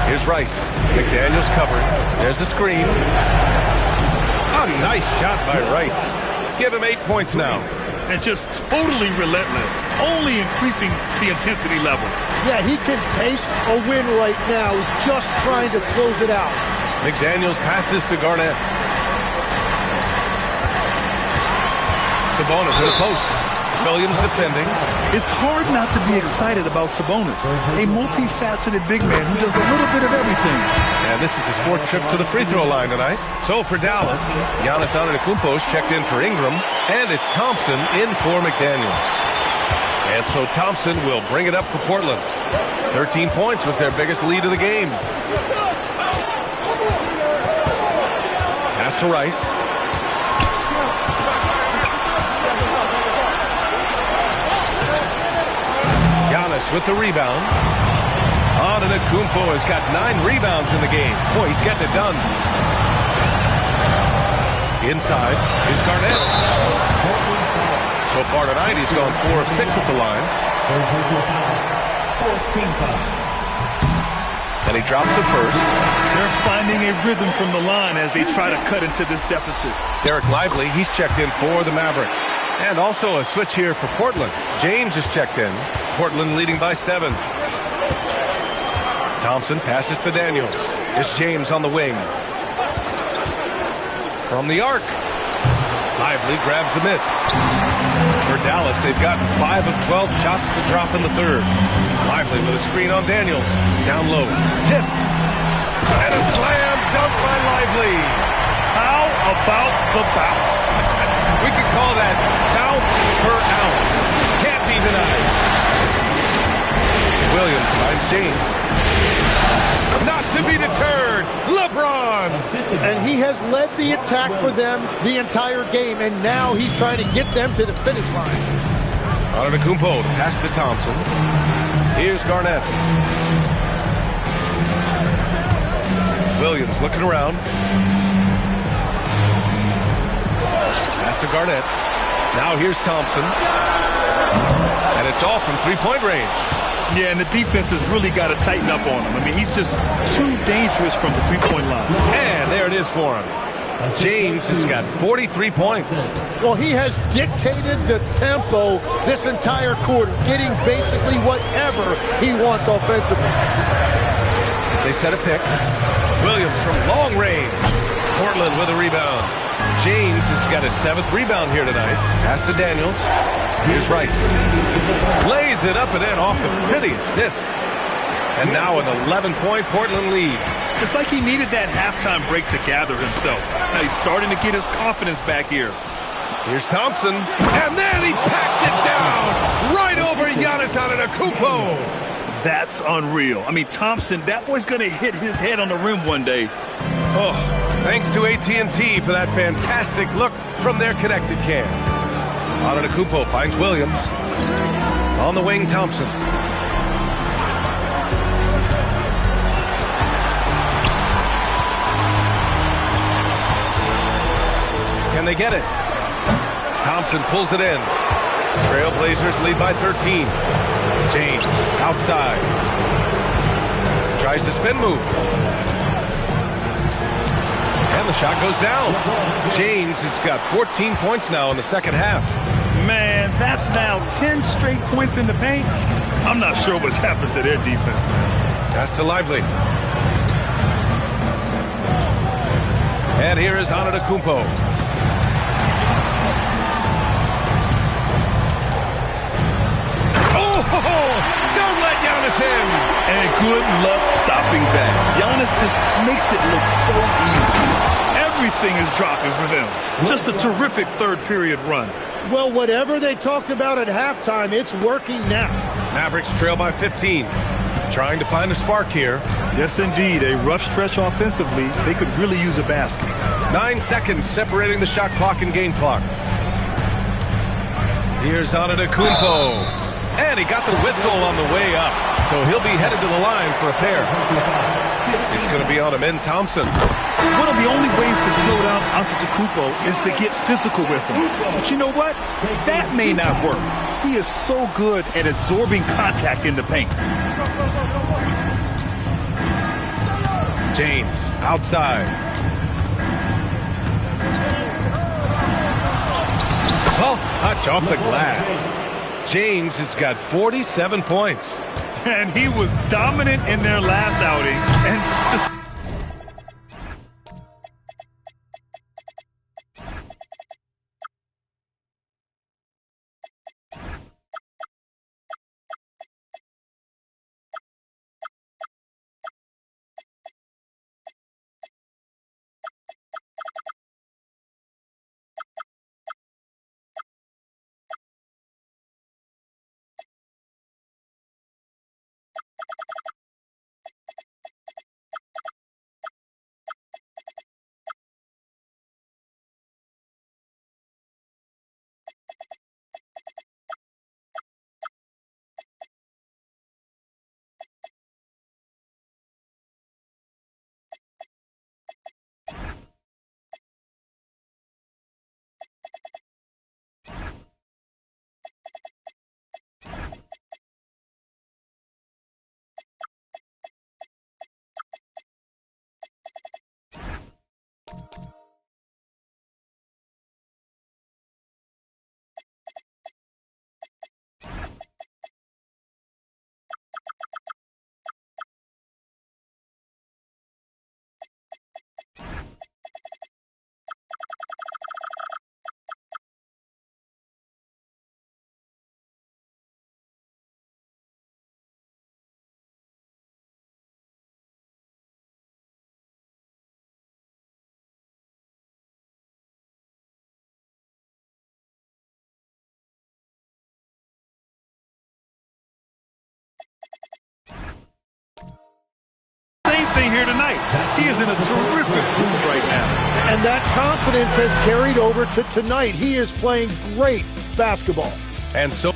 Here's Rice. McDaniels covering. There's a screen. A nice shot by Rice. Give him 8 points now. And just totally relentless, only increasing the intensity level. Yeah, he can taste a win right now, just trying to close it out. McDaniels passes to Garnett. Sabonis in the post. Williams defending. It's hard not to be excited about Sabonis, a multifaceted big man who does a little bit of everything. And this is his fourth trip to the free throw line tonight. So for Dallas, Giannis Antetokounmpo is checked in for Ingram, and it's Thompson in for McDaniels. And so Thompson will bring it up for Portland. 13 points was their biggest lead of the game. Pass to Rice. Giannis with the rebound. Antetokounmpo has got 9 rebounds in the game. Boy, he's getting it done. Inside is Garnett. So far tonight, he's gone 4 of 6 at the line. And he drops it first. They're finding a rhythm from the line as they try to cut into this deficit. Derek Lively, he's checked in for the Mavericks. And also a switch here for Portland. James is checked in. Portland leading by 7. Thompson passes to Daniels. It's James on the wing. From the arc. Lively grabs the miss. For Dallas, they've gotten 5 of 12 shots to drop in the third. Lively with a screen on Daniels. Down low. Tipped. And a slam dunk by Lively. How about the bounce? We could call that bounce per ounce. Can't be denied. Williams finds James. Not to be deterred. LeBron. And he has led the attack for them the entire game, and now he's trying to get them to the finish line. Antetokounmpo pass to Thompson. Here's Garnett. Williams looking around. Pass to Garnett. Now here's Thompson. And it's all from three-point range. Yeah, and the defense has really got to tighten up on him. I mean, he's just too dangerous from the three-point line. And there it is for him. James has got 43 points. Well, he has dictated the tempo this entire quarter, getting basically whatever he wants offensively. They set a pick. Williams from long range. Portland with a rebound. James has got his 7th rebound here tonight. Pass to Daniels. Here's Rice. Lays it up and in off the pretty assist. And now an 11-point Portland lead. It's like he needed that halftime break to gather himself. Now he's starting to get his confidence back here. Here's Thompson. And then he packs it down right over Giannis Antetokounmpo. That's unreal. I mean, Thompson, that boy's going to hit his head on the rim one day. Oh, thanks to AT&T for that fantastic look from their connected cam. Antetokounmpo finds Williams. On the wing, Thompson. Can they get it? Thompson pulls it in. Trailblazers lead by 13. James outside. Tries the spin move. And the shot goes down. James has got 14 points now in the second half. Man, that's now 10 straight points in the paint. I'm not sure what's happened to their defense. Pass to Lively. And here is Antetokounmpo. Don't let Giannis in. And good luck stopping that. Giannis just makes it look so easy. Everything is dropping for them. Just a terrific third period run. Well, whatever they talked about at halftime, it's working now. Mavericks trail by 15. Trying to find a spark here. Yes, indeed. A rough stretch offensively. They could really use a basket. 9 seconds separating the shot clock and game clock. Here's Antetokounmpo. And he got the whistle on the way up. So he'll be headed to the line for a pair. It's going to be on him in Thompson. One of the only ways to slow down Antetokounmpo is to get physical with him. But you know what? That may not work. He is so good at absorbing contact in the paint. James outside. Soft touch off the glass. James has got 47 points. And he was dominant in their last outing. And Same thing here tonight. He is in a terrific mood right now. And that confidence has carried over to tonight. He is playing great basketball. And so...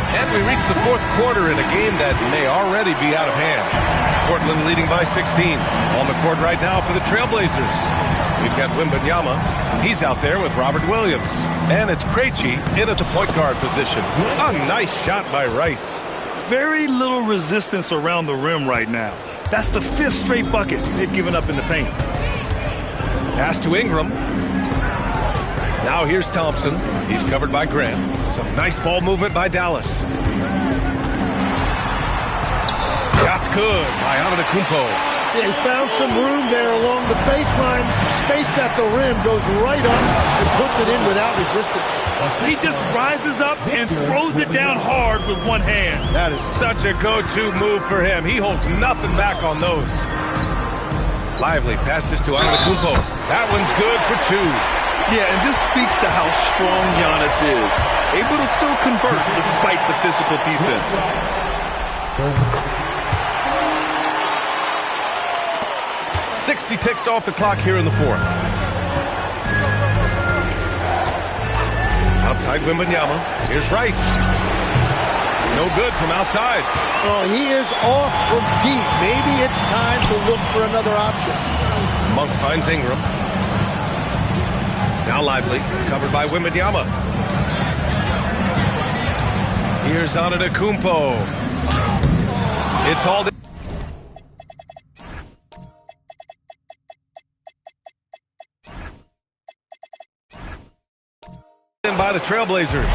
And we reach the fourth quarter in a game that may already be out of hand. Portland leading by 16. On the court right now for the Trailblazers. We've got Wembanyama. He's out there with Robert Williams. And it's Krejci in at the point guard position. A nice shot by Rice. Very little resistance around the rim right now. That's the 5th straight bucket they've given up in the paint. Pass to Ingram. Now here's Thompson. He's covered by Grant. Some nice ball movement by Dallas. Shot's good by Antetokounmpo. Yeah, he's found some room there along the baseline. Some space at the rim, goes right up and puts it in without resistance. He just rises up and throws it down hard with one hand. That is such a go-to move for him. He holds nothing back on those. Lively passes to Antetokounmpo. That one's good for 2. Yeah, and this speaks to how strong Giannis is. Able to still convert despite the physical defense. 60 ticks off the clock here in the fourth. Outside Wembanyama. Here's Rice. No good from outside. Oh, he is off from deep. Maybe it's time to look for another option. Monk finds Ingram. Now Lively, covered by Wembanyama. Here's Antetokounmpo. It's all in by the Trailblazers.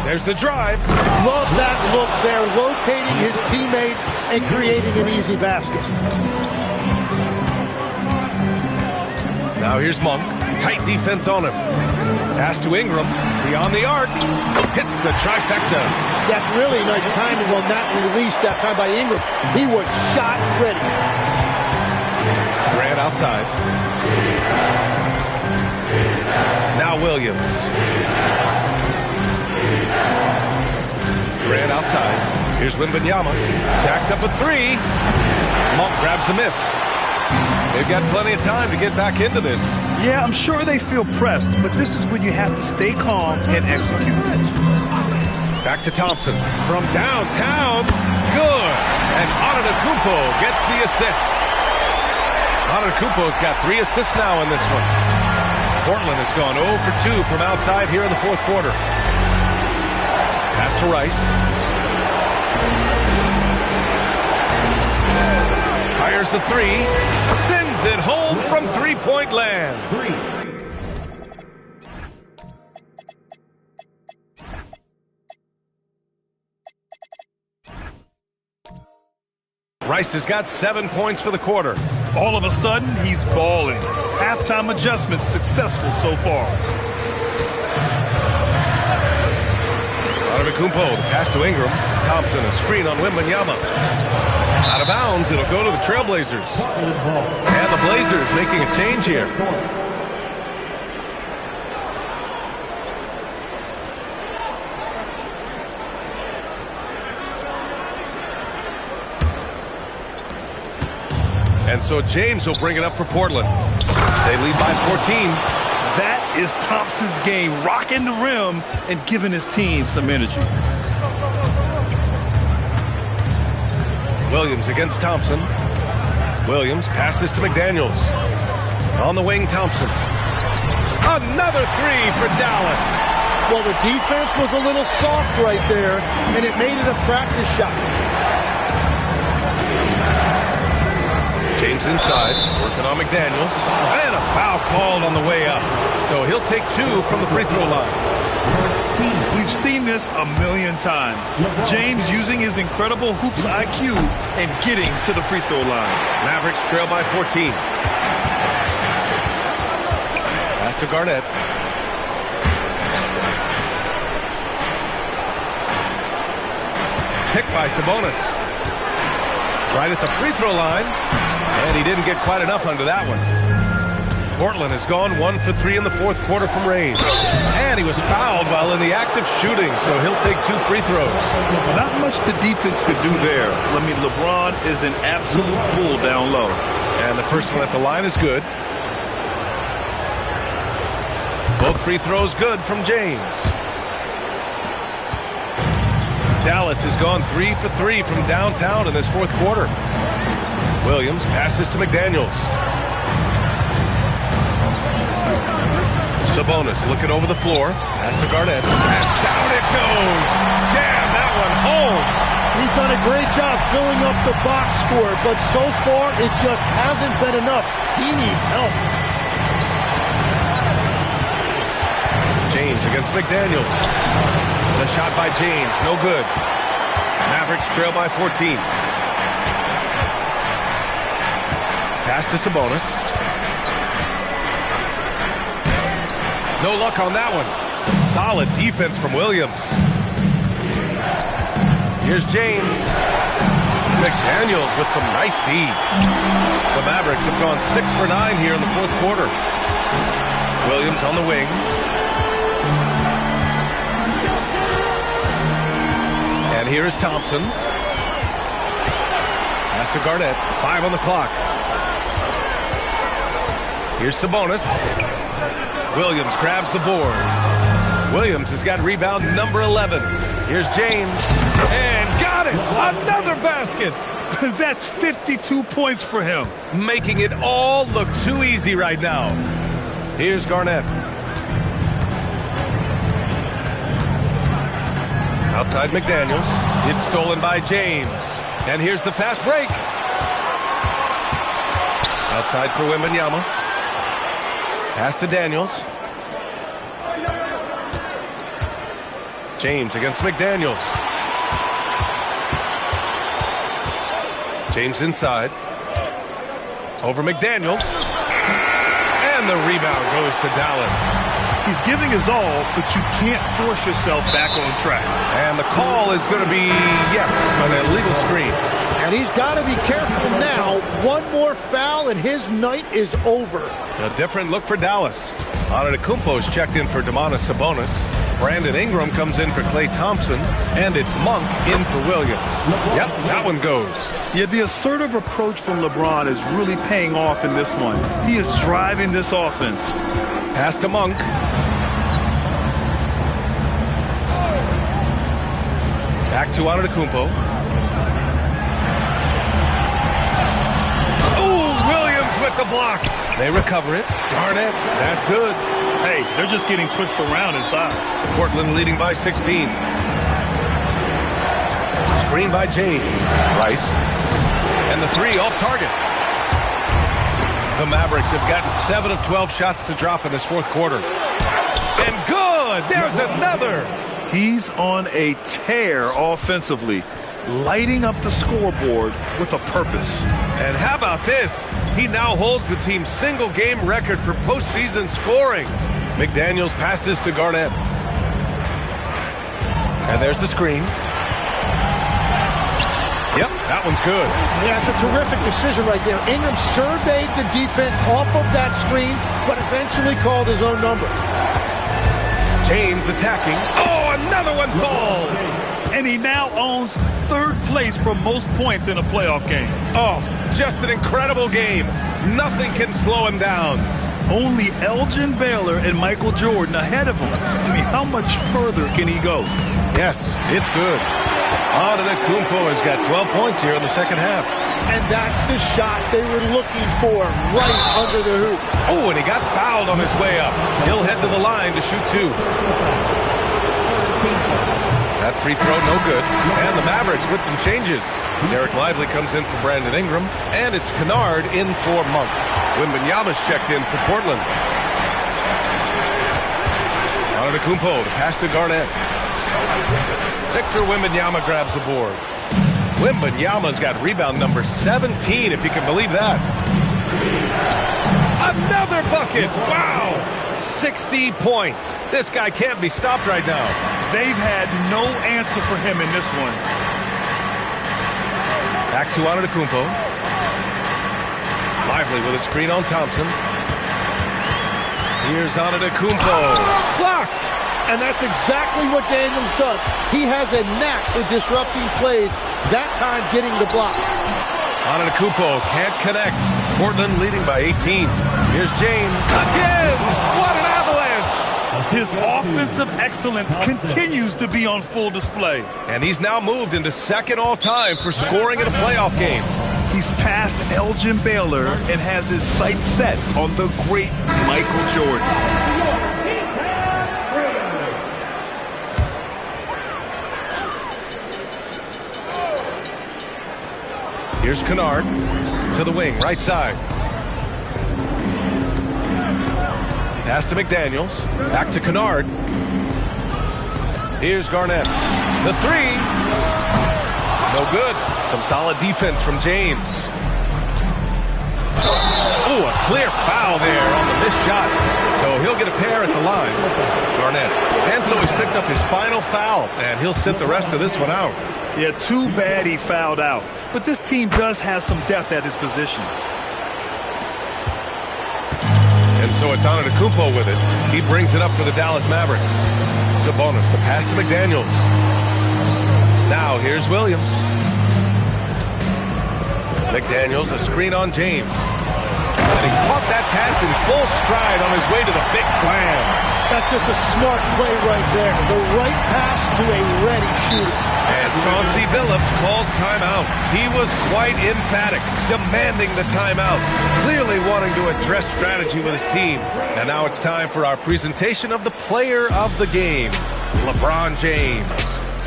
There's the drive. Love that look there, locating his teammate and creating an easy basket. Now here's Monk. Tight defense on him. Pass to Ingram. Beyond the arc. Hits the trifecta. That's really nice timing on that release that time by Ingram. He was shot ready. Grant outside. Now Williams. Grant outside. Here's Wembanyama. Jacks up a 3. Monk grabs the miss. They've got plenty of time to get back into this. Yeah, I'm sure they feel pressed, but this is when you have to stay calm and execute. Back to Thompson. From downtown. Good. And Antetokounmpo gets the assist. Antetokounmpo's got 3 assists now in this one. Portland has gone 0 for 2 from outside here in the fourth quarter. Pass to Rice. Fires the 3. Sends it home from three-point land. Rice has got 7 points for the quarter. All of a sudden, he's balling. Halftime adjustments successful so far. Antetokounmpo, the pass to Ingram. Thompson, a screen on Wembanyama. Out of bounds, it'll go to the Trailblazers. And the Blazers making a change here. And so James will bring it up for Portland. They lead by 14. That is Thompson's game, rocking the rim and giving his team some energy. Williams against Thompson. Williams passes to McDaniels. On the wing, Thompson. Another three for Dallas. Well, the defense was a little soft right there, and it made it a practice shot. James inside, working on McDaniels. And a foul called on the way up. So he'll take 2 from the free throw line. We've seen this a million times. James using his incredible hoops IQ and getting to the free throw line. Mavericks trail by 14. Pass to Garnett. Picked by Sabonis. Right at the free throw line. And he didn't get quite enough under that one. Portland has gone 1 for 3 in the fourth quarter from range. And he was fouled while in the act of shooting, so he'll take 2 free throws. Not much the defense could do there. I mean, LeBron is an absolute bull down low. And the first one at the line is good. Both free throws good from James. Dallas has gone 3 for 3 from downtown in this fourth quarter. Williams passes to McDaniels. Sabonis looking over the floor. Pass to Garnett. And down it goes. Jam that one home. He's done a great job filling up the box score, but so far it just hasn't been enough. He needs help. James against McDaniels. The shot by James, no good. Mavericks trail by 14. Pass to Sabonis. No luck on that one. Some solid defense from Williams. Here's James. McDaniels with some nice D. The Mavericks have gone 6 for 9 here in the fourth quarter. Williams on the wing. And here is Thompson. Pass to Garnett. 5 on the clock. Here's Sabonis. Williams grabs the board. Williams has got rebound number 11. Here's James. And got it! Another basket! That's 52 points for him. Making it all look too easy right now. Here's Garnett. Outside McDaniels. It's stolen by James. And here's the fast break. Outside for Wembanyama. Pass to Daniels. James against McDaniels. James inside. Over McDaniels. And the rebound goes to Dallas. He's giving his all, but you can't force yourself back on track. And the call is going to be, yes, an illegal screen. And he's got to be careful now. One more foul and his night is over. A different look for Dallas. Antetokounmpo's checked in for Domantas Sabonis. Brandon Ingram comes in for Klay Thompson. And it's Monk in for Williams. Yep, that one goes. Yeah, the assertive approach from LeBron is really paying off in this one. He is driving this offense. Pass to Monk. Back to Antetokounmpo. Oh, Williams with the block. They recover it. Garnett, that's good. Hey, they're just getting pushed around inside. Portland leading by 16. Screen by James. Rice. And the three off target. The Mavericks have gotten 7 of 12 shots to drop in this fourth quarter. And good! There's another! He's on a tear offensively, lighting up the scoreboard with a purpose. And how about this? He now holds the team's single-game record for postseason scoring. McDaniels passes to Garnett. And there's the screen. Yep, that one's good. Yeah, it's a terrific decision right there. Ingram surveyed the defense off of that screen, but eventually called his own number. James attacking. Oh, another one falls. And he now owns third place for most points in a playoff game. Oh, just an incredible game. Nothing can slow him down. Only Elgin Baylor and Michael Jordan ahead of him. I mean, how much further can he go? Yes, it's good. Antetokounmpo has got 12 points here in the second half. And that's the shot they were looking for, right under the hoop. Oh, and he got fouled on his way up. He'll head to the line to shoot 2. That free throw, no good. And the Mavericks with some changes. Derek Lively comes in for Brandon Ingram, and it's Kennard in for Monk. Wembanyama's checked in for Portland. Antetokounmpo, the pass to Garnett. Victor Wembanyama grabs the board. Wembanyama's got rebound number 17, if you can believe that. Another bucket! Wow! 60 points. This guy can't be stopped right now. They've had no answer for him in this one. Back to Antetokounmpo. Lively with a screen on Thompson. Here's Antetokounmpo. Blocked! And that's exactly what Daniels does. He has a knack for disrupting plays, that time getting the block. Antetokounmpo can't connect. Portland leading by 18. Here's James. Again! What an avalanche! His offensive excellence continues to be on full display. And he's now moved into second all-time for scoring in a playoff game. He's passed Elgin Baylor and has his sights set on the great Michael Jordan. Here's Kennard to the wing, right side. Pass to McDaniels. Back to Kennard. Here's Garnett. The 3. No good. Some solid defense from James. Oh, a clear foul there on the missed shot. So he'll get a pair at the line. Garnett. And so he's picked up his final foul, and he'll sit the rest of this one out. Yeah, too bad he fouled out. But this team does have some depth at his position. And so it's Antetokounmpo with it. He brings it up for the Dallas Mavericks. Sabonis, the pass to McDaniels. Now here's Williams. McDaniels, a screen on James. And he caught that pass in full stride on his way to the big slam. That's just a smart play right there. The right pass to a ready shooter. And Chauncey Billups calls timeout. He was quite emphatic, demanding the timeout, clearly wanting to address strategy with his team. And now it's time for our presentation of the player of the game, LeBron James.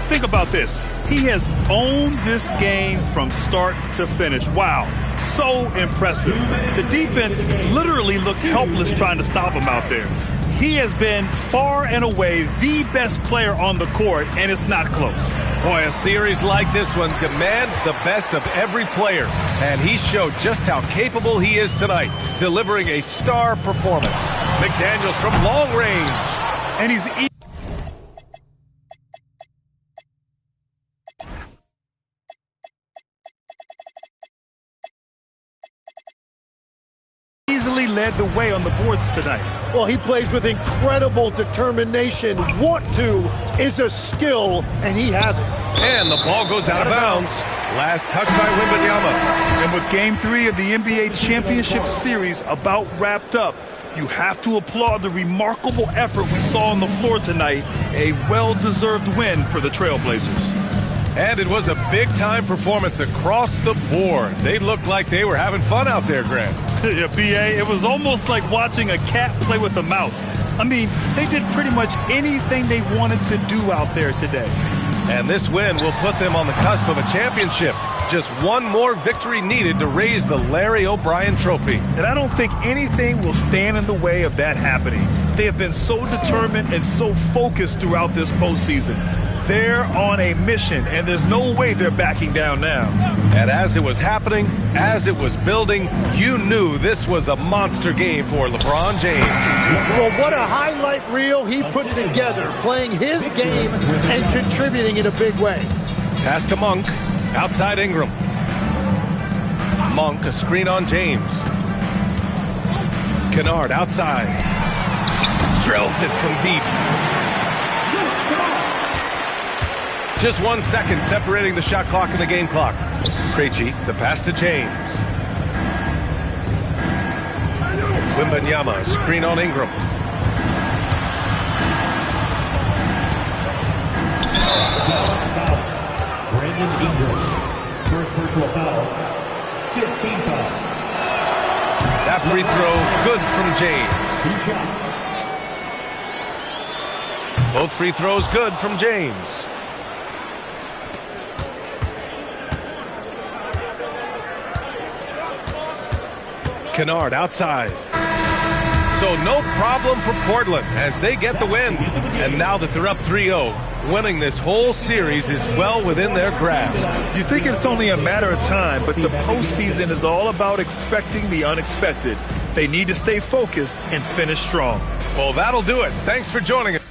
Think about this. He has owned this game from start to finish. Wow, so impressive. The defense literally looked helpless trying to stop him out there. He has been far and away the best player on the court, and it's not close. Boy, a series like this one demands the best of every player, and he showed just how capable he is tonight, delivering a star performance. McDaniels from long range. And he's easily led the way on the boards tonight. Well, he plays with incredible determination. Want to is a skill, and he has it. And the ball goes out of bounds. Last touch by Wembanyama. And with Game 3 of the NBA Championship Series about wrapped up, you have to applaud the remarkable effort we saw on the floor tonight. A well-deserved win for the Trailblazers. And it was a big-time performance across the board. They looked like they were having fun out there, Grant. Yeah, B.A., it was almost like watching a cat play with a mouse. I mean, they did pretty much anything they wanted to do out there today. And this win will put them on the cusp of a championship. Just one more victory needed to raise the Larry O'Brien Trophy. And I don't think anything will stand in the way of that happening. They have been so determined and so focused throughout this postseason. They're on a mission, and there's no way they're backing down now. And as it was happening, as it was building, you knew this was a monster game for LeBron James. Well, what a highlight reel he put together, playing his game and contributing in a big way. Pass to Monk, outside Ingram. Monk, a screen on James. Kennard outside. Drills it from deep. Just 1 second separating the shot clock and the game clock. Krejci, the pass to James. Wembanyama, screen on Ingram. Brandon Ingram. First personal foul. 15 foul. That free throw, good from James. 2 shots. Both free throws good from James. Kennard outside. So no problem for Portland as they get the win. And now that they're up 3-0, winning this whole series is well within their grasp. You think it's only a matter of time, but the postseason is all about expecting the unexpected. They need to stay focused and finish strong. Well, that'll do it. Thanks for joining us.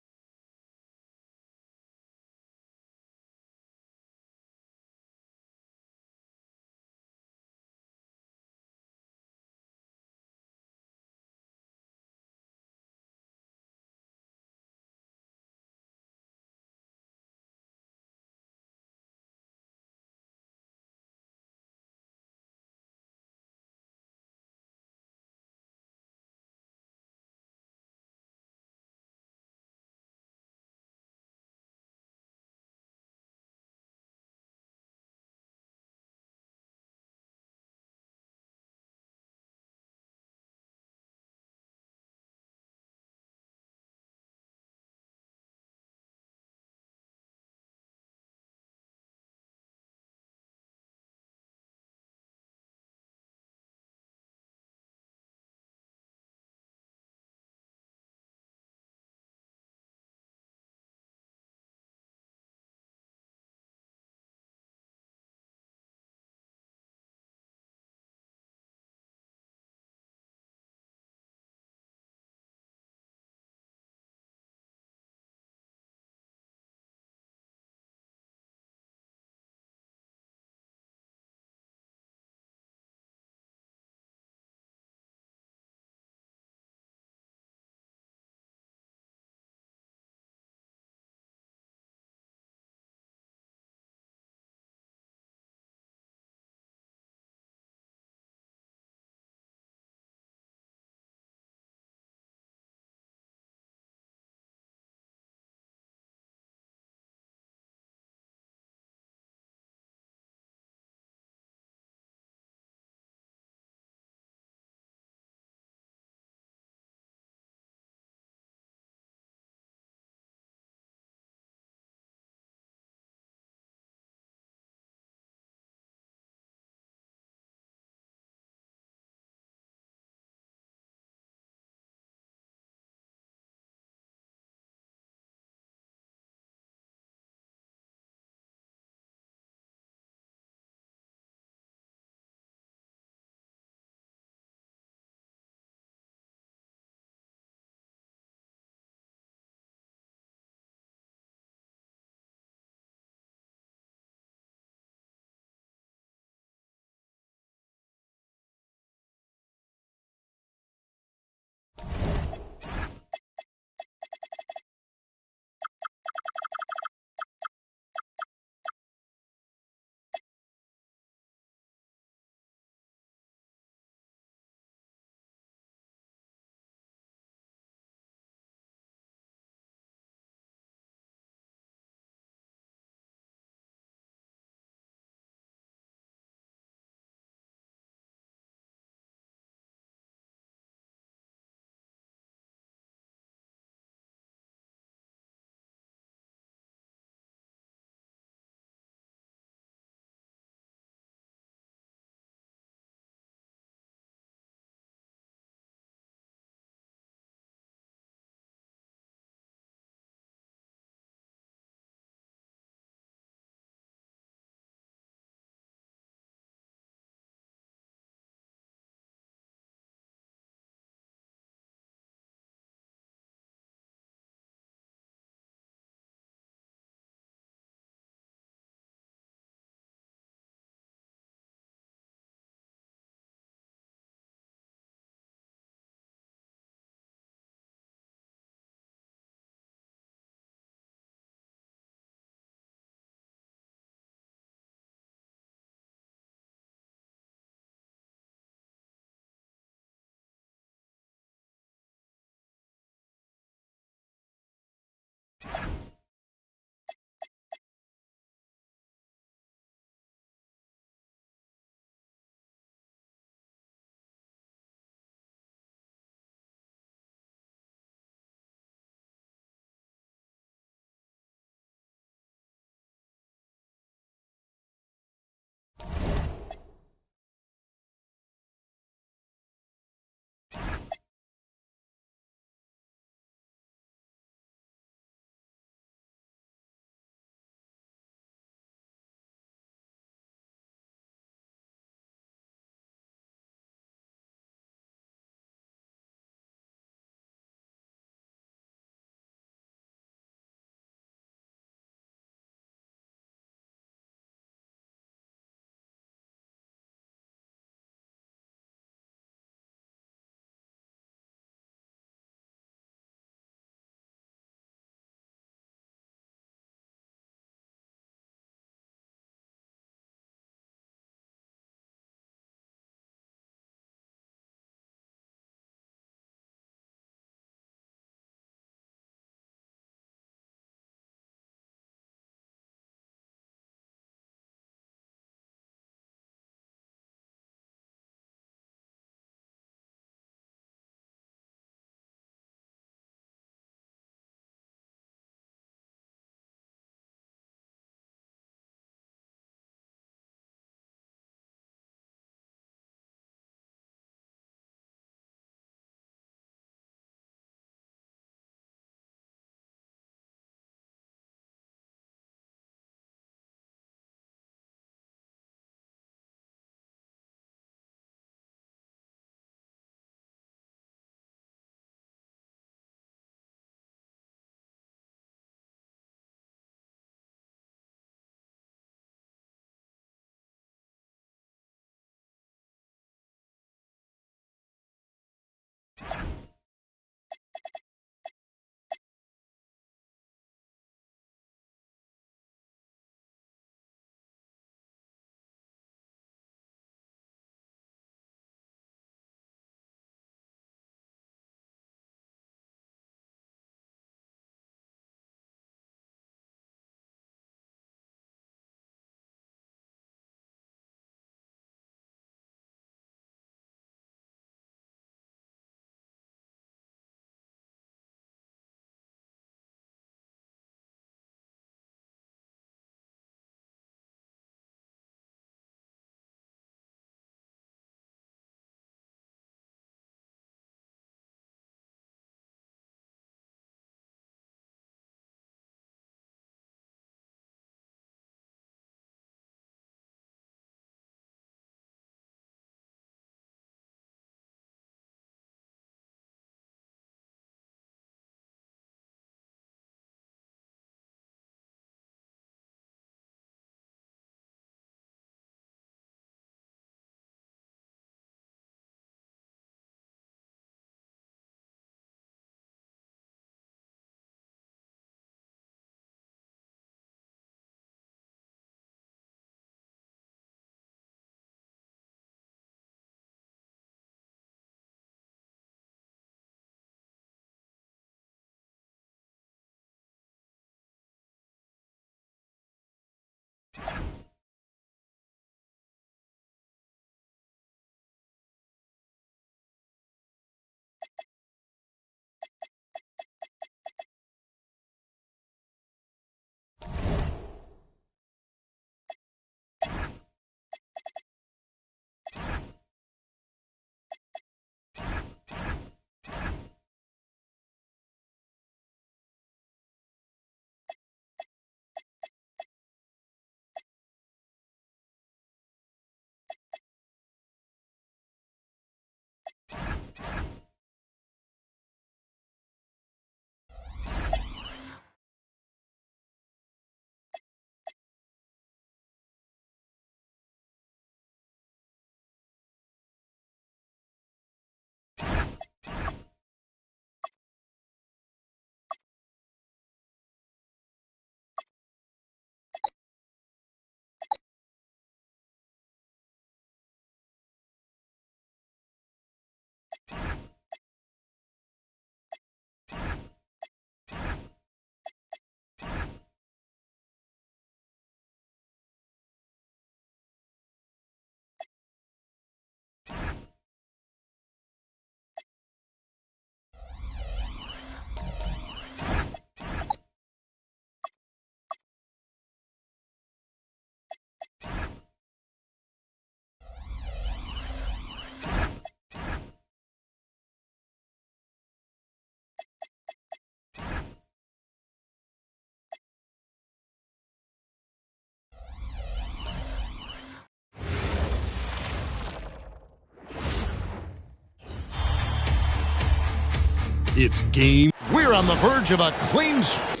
It's game. We're on the verge of a clean sweep.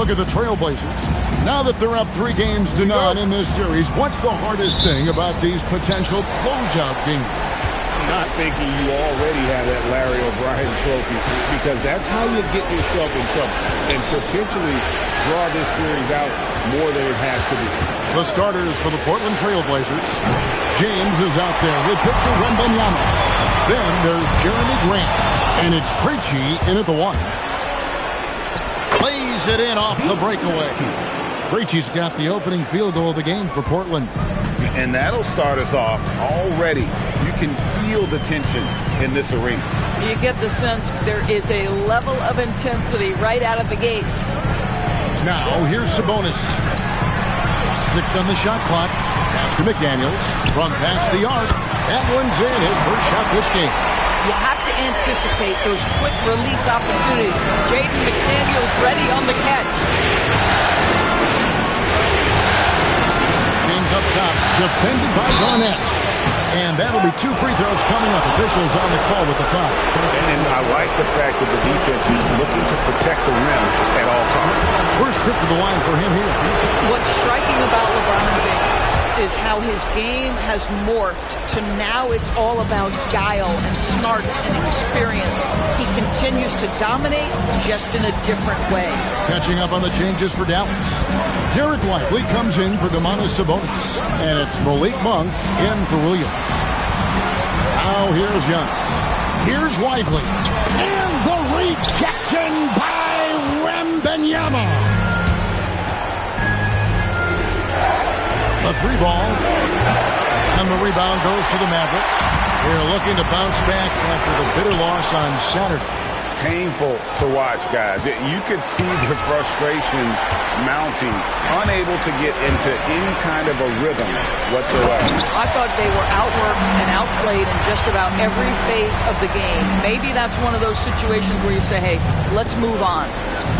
look at the Trailblazers. Now that they're up 3-0 in this series, what's the hardest thing about these potential closeout games? Not thinking you already have that Larry O'Brien trophy, because that's how you get yourself in trouble and potentially draw this series out more than it has to be. The starters for the Portland Trailblazers. James is out there with Victor Wembanyama. Then there's Jeremy Grant, and it's Krejci in at the 1. Plays it in off the breakaway. Krejci's got the opening field goal of the game for Portland. And that'll start us off already. You can feel the tension in this arena. You get the sense there is a level of intensity right out of the gates. Now, here's Sabonis. 6 on the shot clock. Pass to McDaniels. From past the arc. That one's in. His first shot this game. You have to anticipate those quick release opportunities. Jaden McDaniels ready on the catch. James up top, defended by Garnett. And that'll be 2 free throws coming up. Officials on the call with the foul. And I like the fact that the defense is looking to protect the rim at all times. First trip to the line for him here. What's striking about LeBron James is how his game has morphed to now it's all about guile and smarts and experience. He continues to dominate just in a different way. Catching up on the changes for Dallas. Derek Lively comes in for Domantas Sabonis. And it's Malik Monk in for Williams. Now here's Young. Here's Lively. And the rejection by Wembanyama. The 3 ball. And the rebound goes to the Mavericks. They're looking to bounce back after the bitter loss on Saturday. Painful to watch, guys. You could see the frustrations mounting, unable to get into any kind of a rhythm whatsoever. I thought they were outworked and outplayed in just about every phase of the game. Maybe that's one of those situations where you say, hey, let's move on.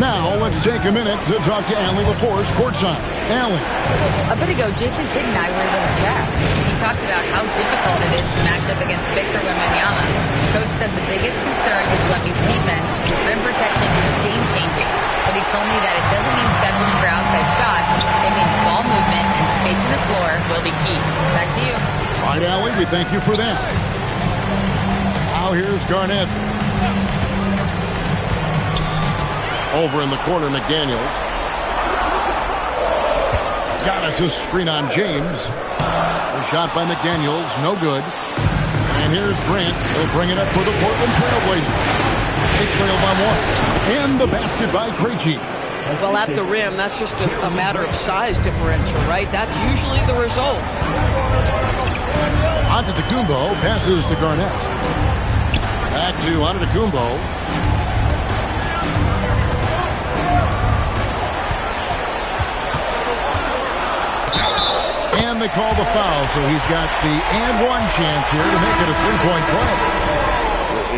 Now, let's take a minute to talk to Allie LaForce courtside. Allie. A bit ago, Jason Kidd and I were able to chat. He talked about how difficult it is to match up against Victor Wembanyama. Coach said the biggest concern is Wemby's defense. His rim protection is game-changing. But he told me that it doesn't mean settling for outside shots. It means ball movement and spacing the floor will be key. Back to you. All right, Allie, we thank you for that. Now here's Garnett. Over in the corner, McDaniels. Giannis' screen on James. A shot by McDaniels, no good. And here's Grant. He'll bring it up for the Portland Trailblazers. They trail by 1. And the basket by Krejci. Well, at the rim, that's just a matter of size differential, right? That's usually the result. Antetokounmpo passes to Garnett. Back to Antetokounmpo. And they call the foul, so he's got the and 1 chance here to make it a 3-point play.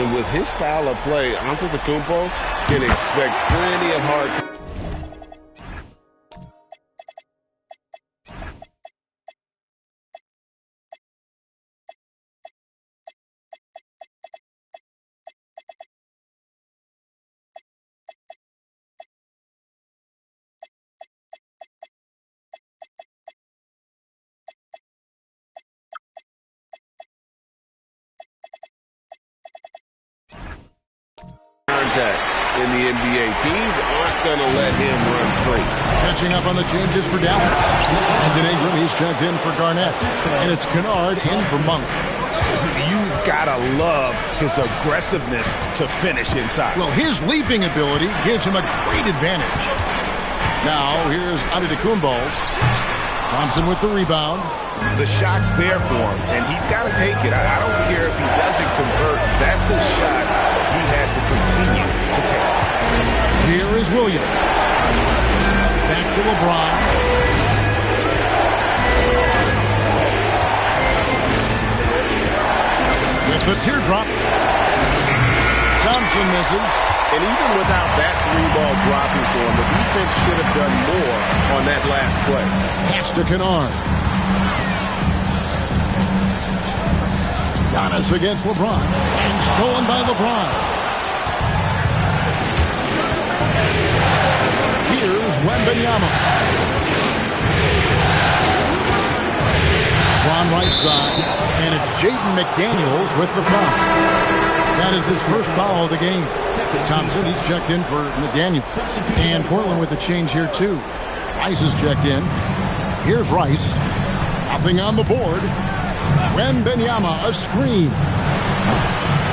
And with his style of play, Antetokounmpo can expect plenty of hard. In the NBA, teams aren't going to let him run free. Catching up on the changes for Dallas. And Ingram, he's checked in for Garnett. And it's Kennard in for Monk. You've got to love his aggressiveness to finish inside. Well, his leaping ability gives him a great advantage. Now, here's Antetokounmpo. Thompson with the rebound. The shot's there for him, and he's got to take it. I don't care if he doesn't convert. That's a shot he has to continue to take. Here is Williams. Back to LeBron. With the teardrop. Thompson misses. And even without that 3-ball dropping for him, the defense should have done more on that last play. Pass to Kennard. Giannis against LeBron. And stolen by LeBron. Here's Wembanyama. On right side, and it's Jaden McDaniels with the foul. That is his first foul of the game. Thompson, he's checked in for McDaniel. And Portland with the change here, too. Rice is checked in. Here's Rice. Nothing on the board. Wembanyama, a screen.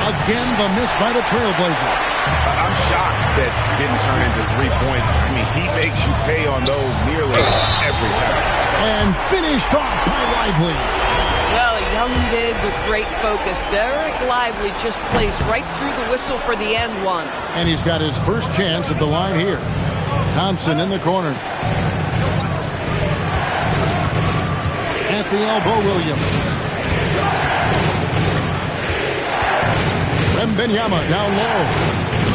Again, the miss by the Trailblazers. I'm shocked that didn't turn into 3 points. I mean, he makes you pay on those nearly every time. And finished off by Lively. Well, a young big with great focus. Derek Lively just plays right through the whistle for the end one. And he's got his first chance at the line here. Thompson in the corner. At the elbow, Williams. Wembanyama down low.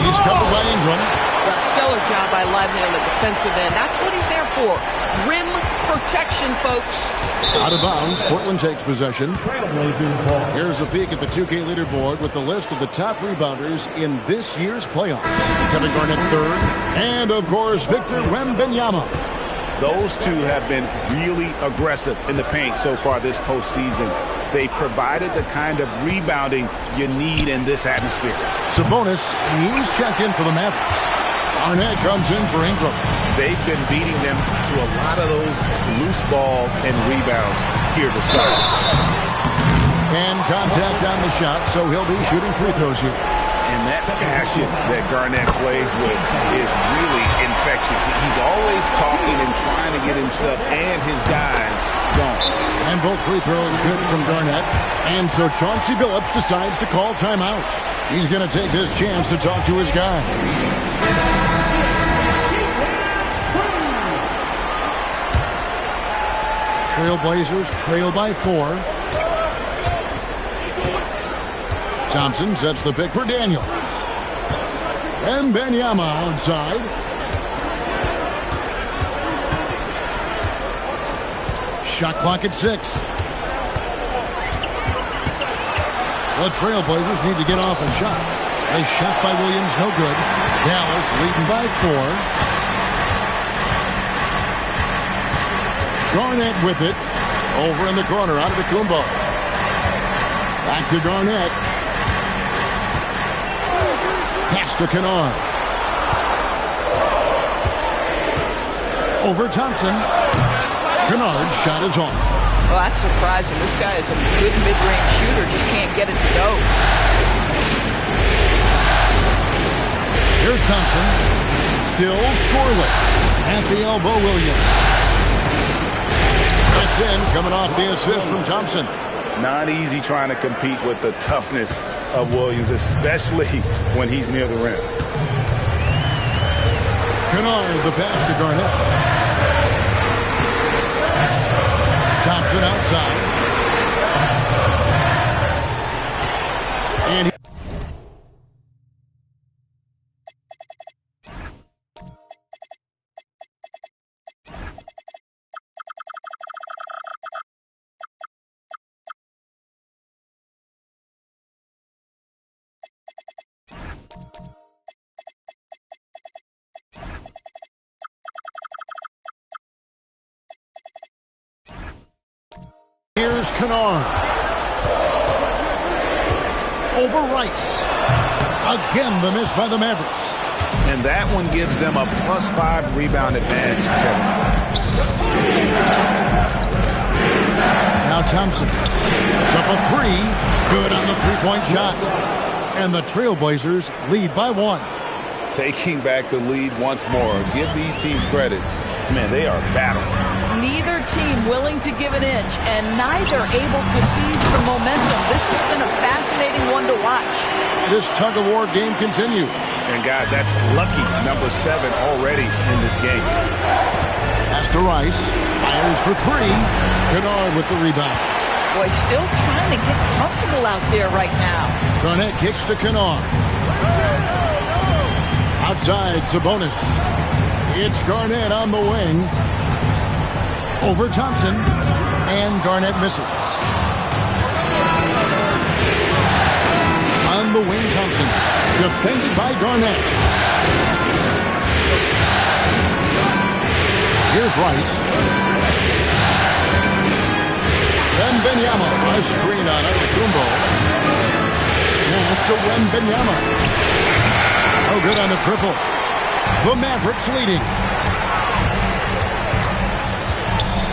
He's covered by Ingram. A stellar job by Lively on the defensive end. That's what he's there for. Rim protection, folks. Out of bounds, Portland takes possession. Here's a peek at the 2K leaderboard with the list of the top rebounders in this year's playoffs. Kevin Garnett third, and of course, Victor Wembanyama. Those two have been really aggressive in the paint so far this postseason. They provided the kind of rebounding you need in this atmosphere. Sabonis, he's checked in for the Mavericks. Garnett comes in for Ingram. They've been beating them to a lot of those loose balls and rebounds here to start. And contact on the shot, so he'll be shooting free throws here. And that passion that Garnett plays with is really infectious. He's always talking and trying to get himself and his guys going. And both free throws good from Garnett. And so Chauncey Billups decides to call timeout. He's going to take this chance to talk to his guy. Trailblazers trail by 4. Thompson sets the pick for Daniels. Wembanyama outside. Shot clock at 6. The Trailblazers need to get off a shot. A shot by Williams, no good. Dallas leading by 4. Garnett with it. Over in the corner, Antetokounmpo. Back to Garnett. Pass to Kennard. Over Thompson. Kennard's shot is off. Well, that's surprising. This guy is a good mid-range shooter, just can't get it to go. Here's Thompson. Still scoreless. At the elbow, Williams. That's in, coming off the assist from Thompson. Not easy trying to compete with the toughness of Williams, especially when he's near the rim. Kennard, the pass to Garnett. Thompson outside. And here's Kennard. Over Rice. Again, the miss by the Mavericks. And that one gives them a +5 rebound advantage, Kevin. Now Thompson. It's up a 3. Good on the three-point shot. And the Trailblazers lead by 1. Taking back the lead once more. Give these teams credit. Man, they are battling. Neither team willing to give an inch, and neither able to seize the momentum. This has been a fascinating one to watch. This tug-of-war game continues. And guys, that's lucky number 7 already in this game. Pass to Rice. Fires for 3. Kennard with the rebound. Boy, still trying to get comfortable out there right now. Garnett kicks to Kennard. Outside, Sabonis. It's Garnett on the wing. Over Thompson. And Garnett misses. On the wing, Thompson. Defended by Garnett. Here's Rice. Wembanyama. A screen on Antetokounmpo. Pass to Wembanyama. Oh, good on the triple. The Mavericks leading.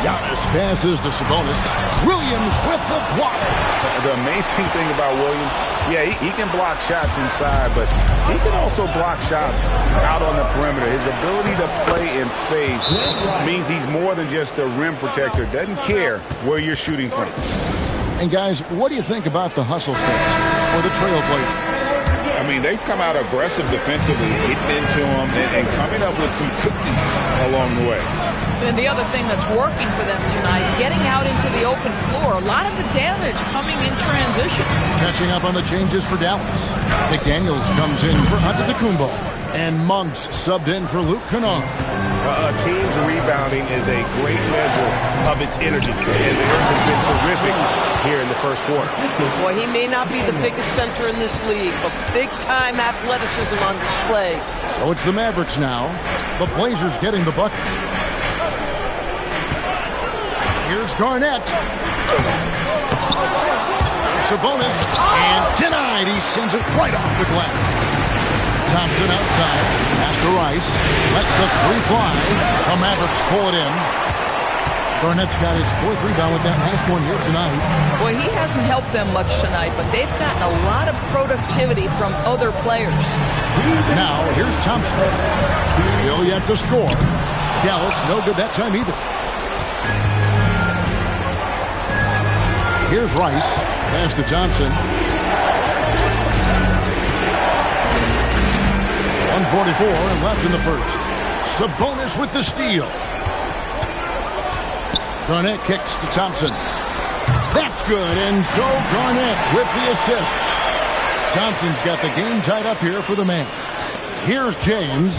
Giannis passes to Sabonis. Williams with the block. The amazing thing about Williams, yeah, he can block shots inside, but he can also block shots out on the perimeter. His ability to play in space means he's more than just a rim protector. Doesn't care where you're shooting from. And guys, what do you think about the hustle stats for the Trailblazers? I mean, they've come out aggressive defensively, getting into them and coming up with some cookies along the way. And the other thing that's working for them tonight, getting out into the open floor. A lot of the damage coming in transition. Catching up on the changes for Dallas. McDaniels comes in for Antetokounmpo. And Monks subbed in for Luke Kennard. A team's rebounding is a great measure of its energy. And theirs has been terrific here in the first quarter. Boy, he may not be the biggest center in this league, but big-time athleticism on display. So it's the Mavericks now. The Blazers getting the bucket. Here's Garnett. Sabonis. And denied. He sends it right off the glass. Thompson outside. Pass to Rice. Lets the three fly. The Mavericks pull it in. Garnett's got his fourth rebound with that last one here tonight. Boy, he hasn't helped them much tonight, but they've gotten a lot of productivity from other players. Now, here's Thompson. Still yet to score. Dallas, no good that time either. Here's Rice. Pass to Thompson. 1:44 left in the first. Sabonis with the steal. Garnett kicks to Thompson. That's good, and so Garnett with the assist. Thompson's got the game tied up here for the Mavs. Here's James.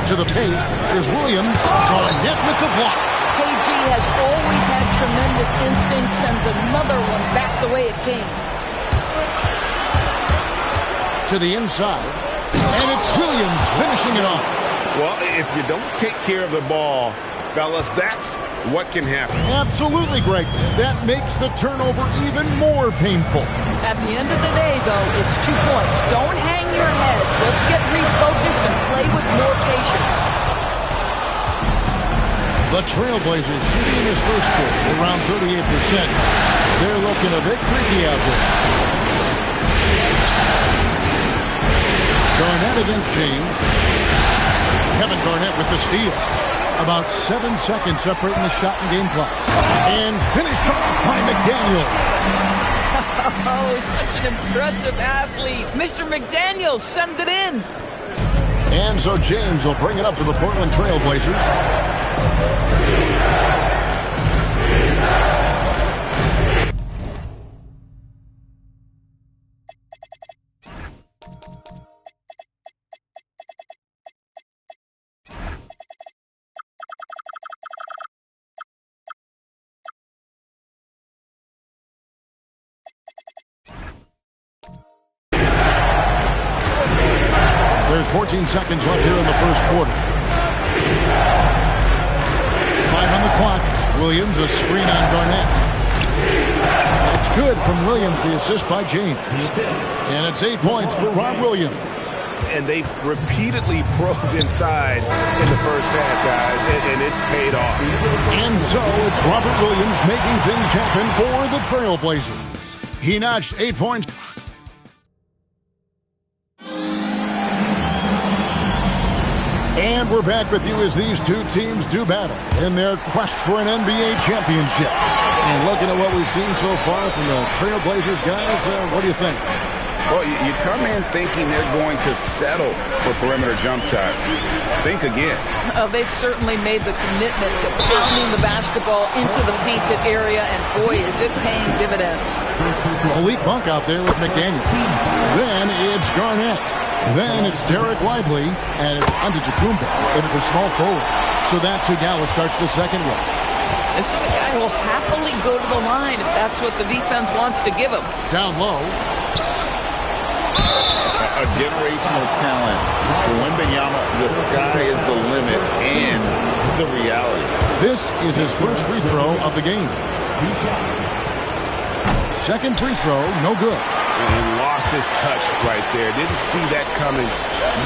To the paint. Here's Williams. Garnett with the block. KG has always had tremendous instincts, sends another one back the way it came. To the inside. And it's Williams finishing it off. Well, if you don't take care of the ball, fellas, that's what can happen. Absolutely, Greg. That makes the turnover even more painful. At the end of the day, though, it's 2 points. Don't hang your heads. Let's get refocused and play with more patience. The Trailblazers shooting in this first quarter around 38%. They're looking a bit freaky out there. Garnett against James. Kevin Garnett with the steal. About 7 seconds separating the shot and game clocks. And finished off by McDaniel. Oh, such an impressive athlete. Mr. McDaniel, send it in. And so James will bring it up to the Portland Trailblazers. There's 14 seconds left here in the first quarter. 5 on the clock. Williams, a screen on Garnett. It's good from Williams, the assist by James. And it's 8 points for Rob Williams. And they've repeatedly probed inside in the first half, guys, and it's paid off. And so it's Robert Williams making things happen for the Trailblazers. He notched 8 points. And we're back with you as these two teams do battle in their quest for an NBA championship. And looking at what we've seen so far from the Trailblazers, guys, what do you think? Well, you come in thinking they're going to settle for perimeter jump shots. Think again. They've certainly made the commitment to pounding the basketball into the painted area, and boy, is it paying dividends. Elite bunk out there with McDaniels. Then it's Garnett. Then it's Derek Lively, and it's Antetokounmpo into the small forward. So that's who Dallas starts the second with. This is a guy who will happily go to the line if that's what the defense wants to give him. Down low. a generational talent. For Wembanyama, the sky is the limit and the reality. This is his first free throw of the game. Second free throw, no good. And he lost his touch right there. Didn't see that coming.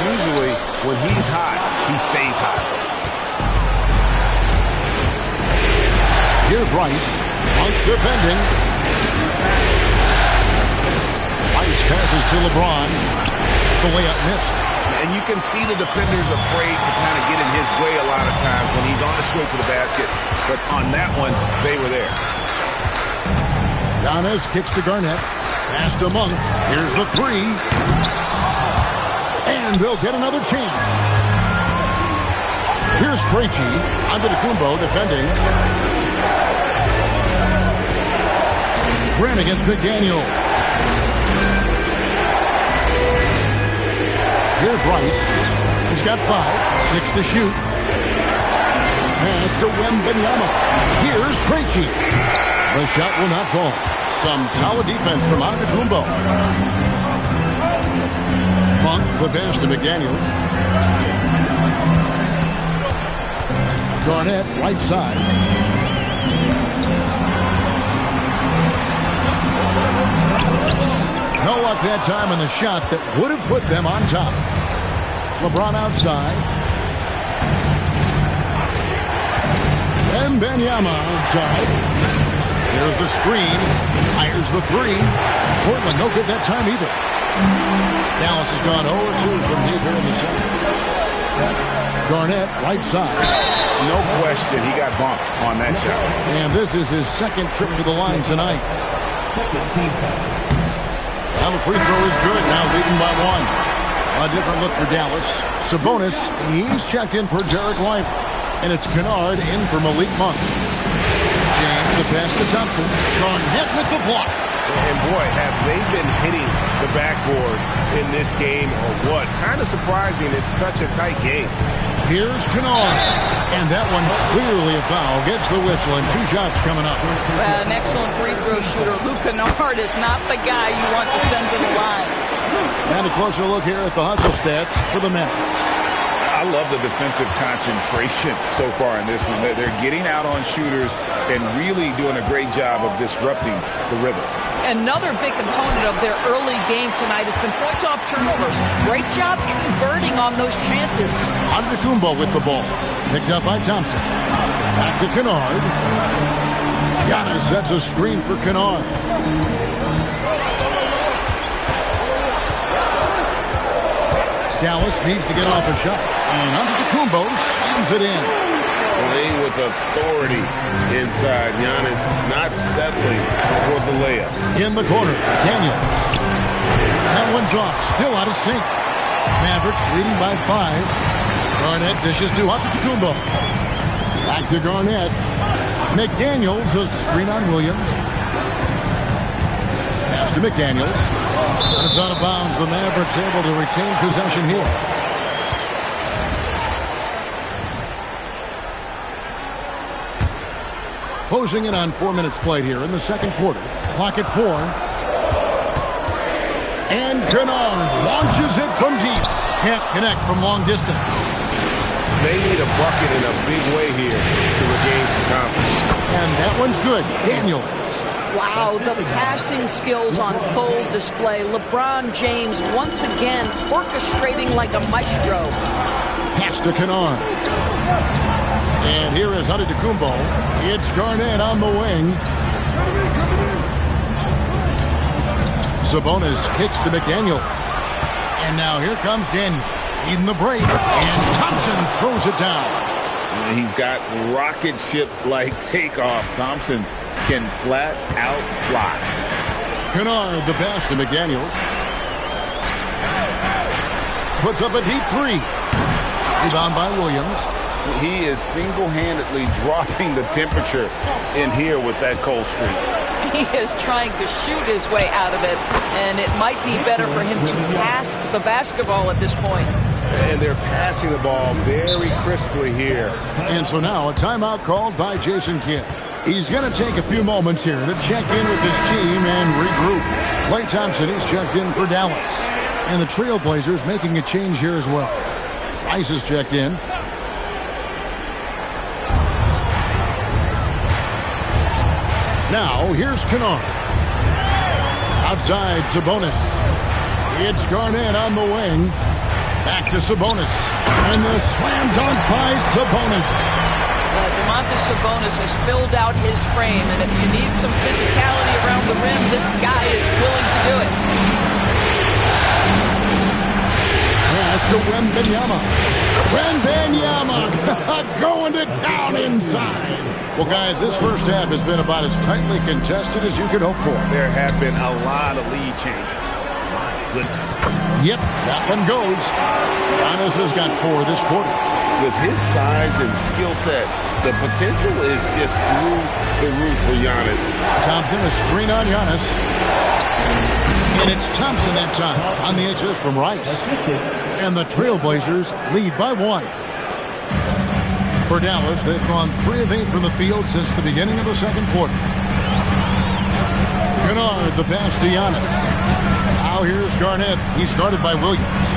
Usually, when he's hot, he stays hot. Here's Rice. Monk defending. Rice passes to LeBron. The layup missed. And you can see the defenders afraid to kind of get in his way a lot of times when he's on his way to the basket. But on that one, they were there. Giannis kicks to Garnett. Pass to Monk. Here's the three. And they'll get another chance. Here's Krejci. Antetokounmpo defending. Grant against McDaniel. Here's Rice. He's got 5. 6 to shoot. Pass to Wembanyama. Here's Krejci. The shot will not fall. Some solid defense from Antetokounmpo. Monk, the pass to McDaniels. Garnett, right side. No luck that time in the shot that would have put them on top. LeBron outside. Wembanyama outside. There's the screen. Fires the three. Portland no good that time either. Dallas has gone 0-2 from deep here in the second. Garnett, right side. No question, he got bumped on that shot. And this is his second trip to the line tonight. Well, the free throw is good. Now leading by 1. A different look for Dallas. Sabonis, he's checked in for Derek White. And it's Kennard in for Malik Monk. James, the pass to Thompson. Garnett with the block. And boy, have they been hitting the backboard in this game or what? Kind of surprising. It's such a tight game. Here's Kennard. And that one clearly a foul. Gets the whistle and 2 shots coming up. An excellent free throw shooter. Luke Kennard is not the guy you want to send to the line. And a closer look here at the hustle stats for the Mavericks. I love the defensive concentration so far in this one. They're getting out on shooters and really doing a great job of disrupting the rhythm. Another big component of their early game tonight has been points off turnovers. Great job converting on those chances. Antetokounmpo with the ball. Picked up by Thompson. Back to Kennard. Giannis sets a screen for Kennard. Dallas needs to get off a shot. And Antetokounmpo slams it in. Playing with authority inside. Giannis not settling for the layup. In the corner, Daniels. That one's off. Still out of sync. Mavericks leading by 5. Garnett dishes to Antetokounmpo. Back to Garnett. McDaniels, a screen on Williams. Pass to McDaniels. It's out of bounds. The Mavericks able to retain possession here. Closing in on 4 minutes played here in the second quarter. Clock at 4. And Kennard launches it from deep. Can't connect from long distance. They need a bucket in a big way here to regain some confidence. And that one's good. Daniels. Wow, the passing skills on full display. LeBron James once again orchestrating like a maestro. Pass to Kennard. And here is Antetokounmpo. It's Garnett on the wing. Sabonis kicks to McDaniels. And now here comes Daniel. Eating the break. And Thompson throws it down. And he's got rocket ship-like takeoff. Thompson can flat out fly. Kennard, the pass to McDaniels. Puts up a deep 3. Rebound by Williams. He is single-handedly dropping the temperature in here with that cold streak. He is trying to shoot his way out of it, and it might be better for him to pass the basketball at this point. And they're passing the ball very crisply here. And so now a timeout called by Jason Kidd. He's going to take a few moments here to check in with his team and regroup. Klay Thompson, he's checked in for Dallas. And the Trailblazers making a change here as well. Rice is checked in. Now, here's Kennard. Outside, Sabonis. It's Garnett on the wing. Back to Sabonis. And the slam dunk by Sabonis. Domantas Sabonis has filled out his frame, and if you need some physicality around the rim, this guy is willing to do it. Pass to Wembanyama. Wembanyama going to town inside. Well, guys, this first half has been about as tightly contested as you could hope for. There have been a lot of lead changes. My goodness. Yep, that one goes. Giannis has got 4 this quarter. With his size and skill set, the potential is just through the roof for Giannis. Thompson, a screen on Giannis. And it's Thompson that time on the assist from Rice. And the Trailblazers lead by 1. For Dallas, they've gone 3 of 8 from the field since the beginning of the second quarter. Kennard, the pass to Giannis. Now here's Garnett. He's guarded by Williams.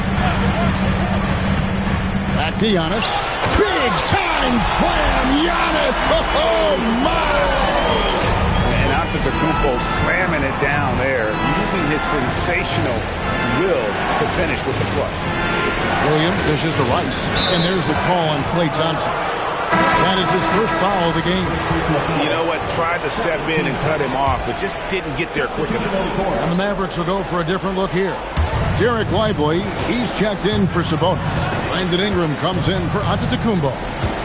Back to Giannis. Big time slam, Giannis! Oh, my! And Antetokounmpo slamming it down there, using his sensational will to finish with the flush. Williams dishes to Rice, and there's the call on Klay Thompson. That is his first foul of the game. You know what? Tried to step in and cut him off, but just didn't get there quick enough. And the Mavericks will go for a different look here. Derek Lively, he's checked in for Sabonis. Brandon Ingram comes in for Antetokounmpo.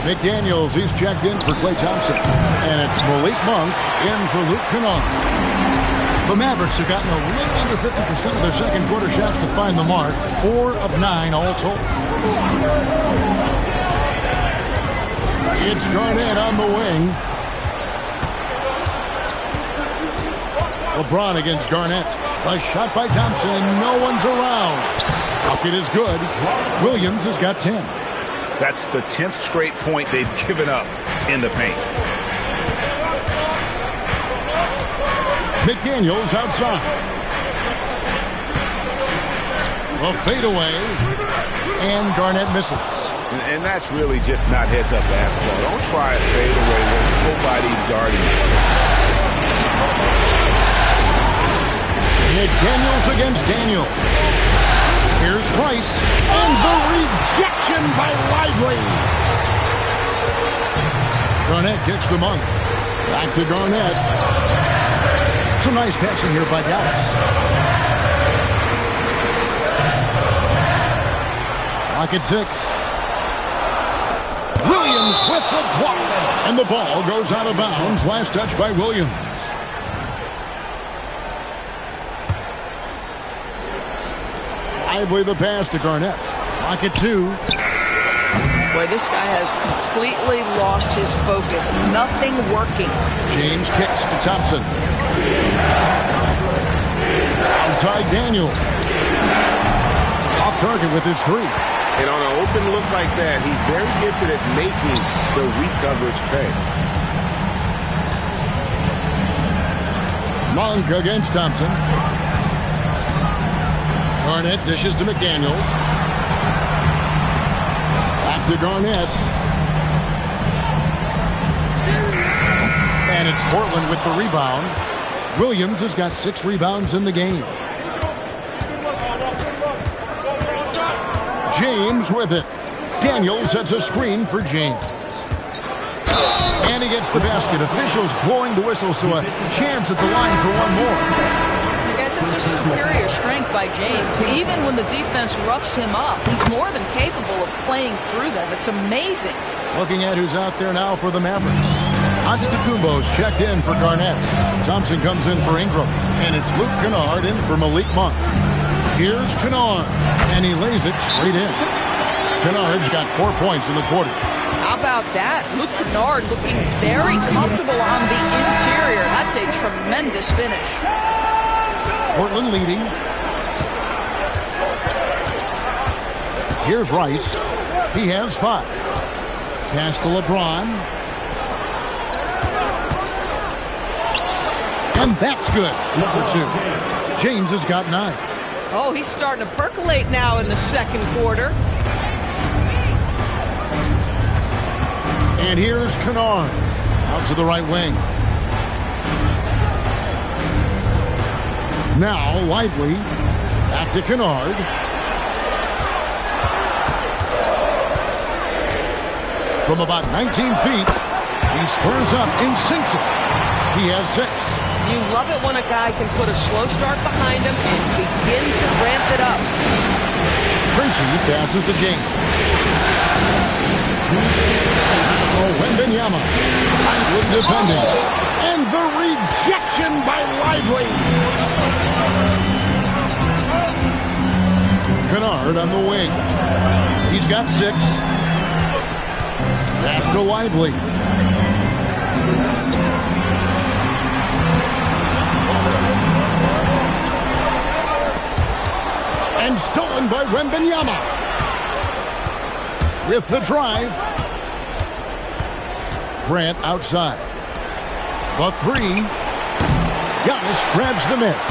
McDaniels, he's checked in for Klay Thompson. And it's Malik Monk in for Luke Kennard. The Mavericks have gotten a little under 50% of their second quarter shots to find the mark. 4 of 9 all told. It's Garnett on the wing. LeBron against Garnett. A shot by Thompson. No one's around. Bucket is good. Williams has got 10. That's the 10th straight point they've given up in the paint. McDaniels outside. A fadeaway. And Garnett misses. And that's really just not heads-up basketball. Don't try a fadeaway when nobody's guarding you. McDaniels against Daniel. Here's Rice. And the rejection by Lively. Garnett gets to Monk. Back to Garnett. Some nice passing here by Dallas. Clock at 6. Williams with the block. And the ball goes out of bounds. Last touch by Williams. Lively the pass to Garnett. Clock at 2. Boy, this guy has completely lost his focus. Nothing working. James kicks to Thompson. Outside Daniel. Off target with his 3. And on an open look like that, he's very gifted at making the weak coverage pay. Monk against Thompson. Garnett dishes to McDaniels. Back to Garnett. And it's Portland with the rebound. Williams has got 6 rebounds in the game. James with it. Daniels sets a screen for James. And he gets the basket. Officials blowing the whistle, so a chance at the line for one more. I guess it's a superior strength by James. Even when the defense roughs him up, he's more than capable of playing through them. It's amazing. Looking at who's out there now for the Mavericks. Antetokounmpo's checked in for Garnett. Thompson comes in for Ingram. And it's Luke Kennard in for Malik Monk. Here's Kennard, and he lays it straight in. Kennard's got 4 points in the quarter. How about that? Luke Kennard looking very comfortable on the interior. That's a tremendous finish. Portland leading. Here's Rice. He has 5. Pass to LeBron. And that's good. Number 2. James has got 9. Oh, he's starting to percolate now in the second quarter. And here's Kennard out to the right wing. Now Lively back to Kennard. From about 19 feet, he squares up and sinks it. He has 6. You love it when a guy can put a slow start behind him and begin to ramp it up. Krejci passes to James. Oh, Wembanyama. Lively defending. And the rejection by Lively. Kennard on the wing. He's got 6. Pass to Lively. And stolen by Wembanyama. With the drive. Grant outside. The 3. Giannis grabs the miss.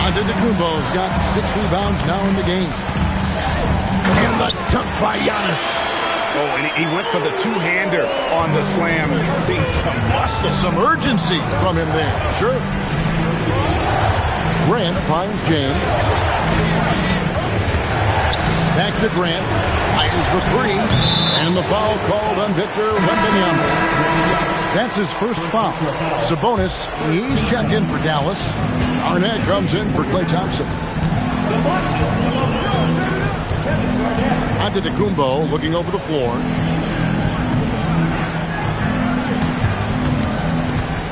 Antetokounmpo's got 6 rebounds now in the game. And the dunk by Giannis. Oh, and he went for the two-hander on the slam. See some muscle. Some urgency from him there. Sure. Grant finds James. Back to Grant. Fires the 3. And the foul called on Victor Wembanyama. That's his first foul. Sabonis, he's checked in for Dallas. Arnett comes in for Klay Thompson. Antetokounmpo looking over the floor.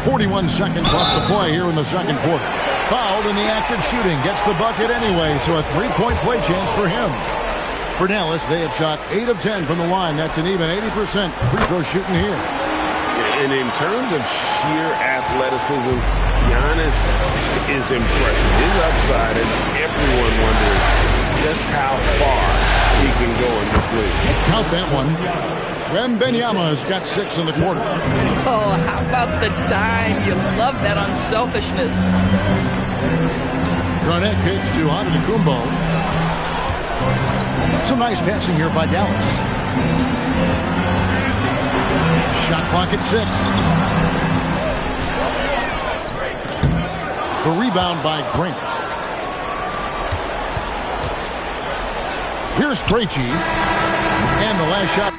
41 seconds left to play here in the second quarter. Fouled in the act of shooting. Gets the bucket anyway, so a 3-point play chance for him. For Dallas, they have shot 8 of 10 from the line. That's an even 80% free throw shooting here. And in terms of sheer athleticism, Giannis is impressive. His upside is everyone wondering just how far he can go in this league. Count that one. Wembanyama has got 6 in the quarter. Oh, how about the dime? You love that unselfishness. Garnett kicks to Antetokounmpo. Some nice passing here by Dallas. Shot clock at 6. The rebound by Grant. Here's Krejci. And the last shot.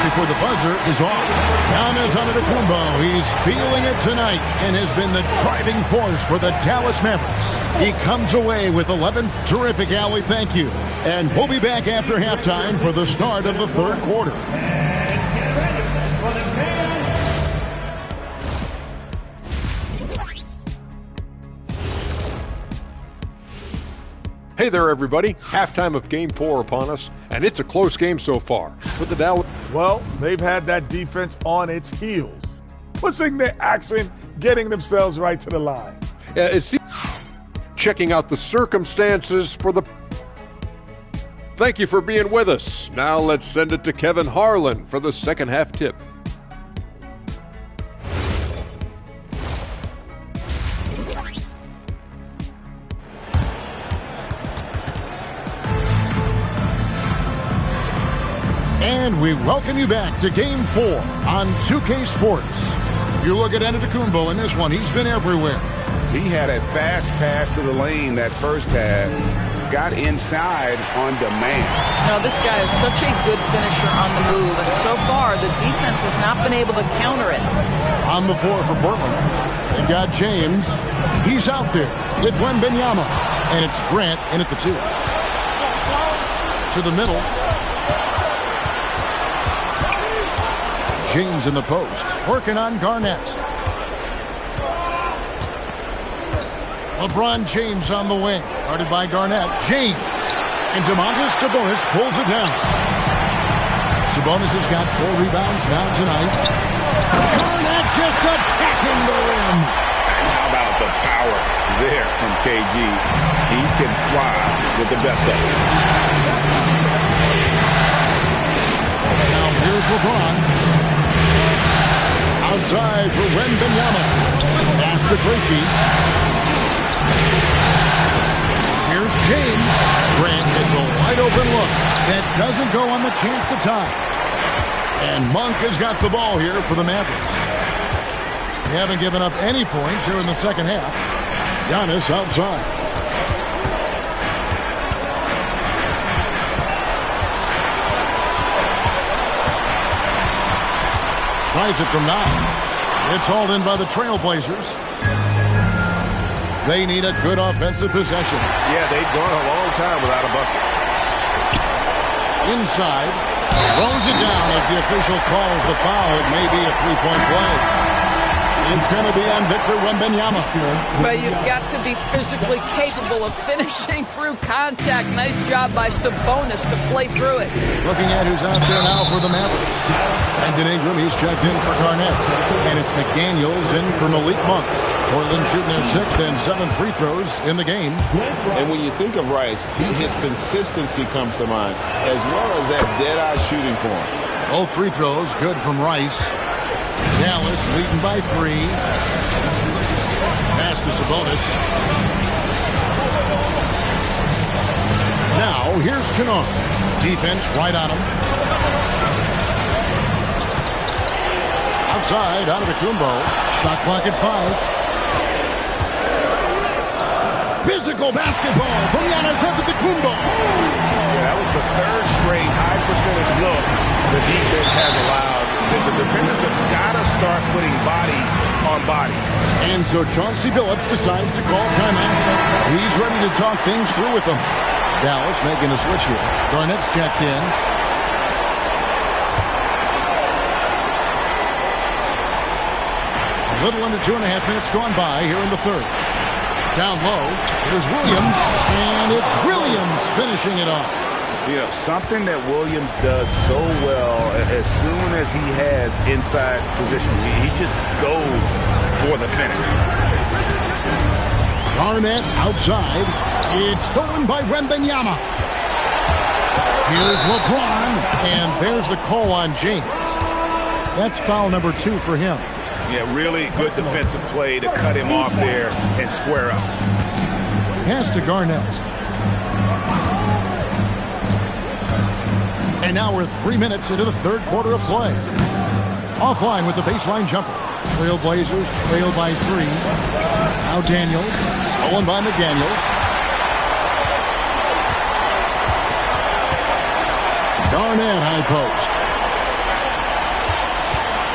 Before the buzzer is off. Giannis Antetokounmpo. He's feeling it tonight and has been the driving force for the Dallas Mavericks. He comes away with 11. Terrific, Allie. Thank you. And we'll be back after halftime for the start of the third quarter. Hey there, everybody. Halftime of Game 4 upon us, and it's a close game so far. With the Dallas... Well, they've had that defense on its heels, pushing their action, getting themselves right to the line. It's checking out the circumstances for the... Thank you for being with us. Now let's send it to Kevin Harlan for the second half tip. And we welcome you back to Game 4 on 2K Sports. You look at Antetokounmpo in this one. He's been everywhere. He had a fast pass to the lane that first half. Got inside on demand. Now, this guy is such a good finisher on the move, and so far, the defense has not been able to counter it. On the floor for Portland, they've got James. He's out there with Wembanyama, and it's Grant in at the 2. To the middle. James in the post, working on Garnett. LeBron James on the wing, guarded by Garnett. James, and Domantas Sabonis pulls it down. Sabonis has got 4 rebounds now tonight. Garnett just attacking the rim. How about the power there from KG? He can fly with the best of them. Now here's LeBron. Outside for Wembanyama. Pass to Krejci. Here's James. Grant gets a wide open look. That doesn't go on the chance to tie. And Monk has got the ball here for the Mavericks. They haven't given up any points here in the second half. Giannis outside. Tries it from 9. It's hauled in by the Trailblazers. They need a good offensive possession. Yeah, they've gone a long time without a bucket. Inside. Throws it down as the official calls the foul. It may be a three-point play. It's going to be on Victor Wembanyama. But you've got to be physically capable of finishing through contact. Nice job by Sabonis to play through it. Looking at who's out there now for the Mavericks. Brandon Ingram, he's checked in for Garnett. And it's McDaniels in for Malik Monk. Portland shooting their 6th and 7th free throws in the game. And when you think of Rice, his consistency comes to mind, as well as that dead-eye shooting form. Both free throws good from Rice. Dallas leading by 3. Pass to Sabonis. Now, here's Kennard. Defense right on him. Outside, Antetokounmpo. Shot clock at 5. Physical basketball from Giannis Antetokounmpo. Yeah, that was the 3rd straight high percentage look the defense has allowed. The defenders have got to start putting bodies on bodies. And so Chauncey Billups decides to call timeout. He's ready to talk things through with them. Dallas making a switch here. Garnett's checked in. A little under 2.5 minutes gone by here in the 3rd. Down low, here's Williams, and it's Williams finishing it off. You know, something that Williams does so well as soon as he has inside position, he just goes for the finish. Garnett outside. It's stolen by Wembanyama. Here's LeBron, and there's the call on James. That's foul number 2 for him. Yeah, really good defensive play to cut him off there and square up. Pass to Garnett. And now we're 3 minutes into the 3rd quarter of play. Offline with the baseline jumper. Trailblazers trail by 3. Now Daniels. Stolen by McDaniels. Garnett high post.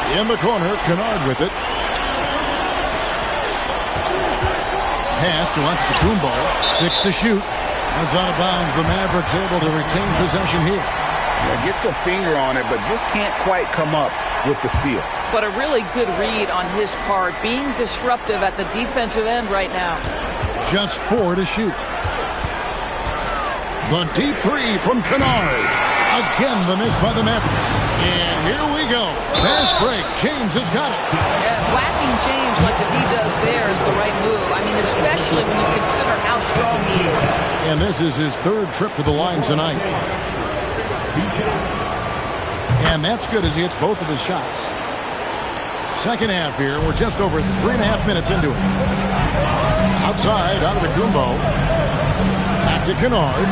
In the corner, Kennard with it. Pass to Antetokounmpo. 6 to shoot. That's out of bounds. The Mavericks able to retain possession here. Yeah, gets a finger on it, but just can't quite come up with the steal. But a really good read on his part, being disruptive at the defensive end right now. Just 4 to shoot. The deep 3 from Kennard. Again, the miss by the Mavericks. And here we go. Fast break. James has got it. Whacking James like the D does there is the right move. I mean, especially when you consider how strong he is. And this is his 3rd trip to the line tonight. And that's good as he hits both of his shots. Second half here. We're just over 3.5 minutes into it. Outside, Antetokounmpo. Back to Kennard.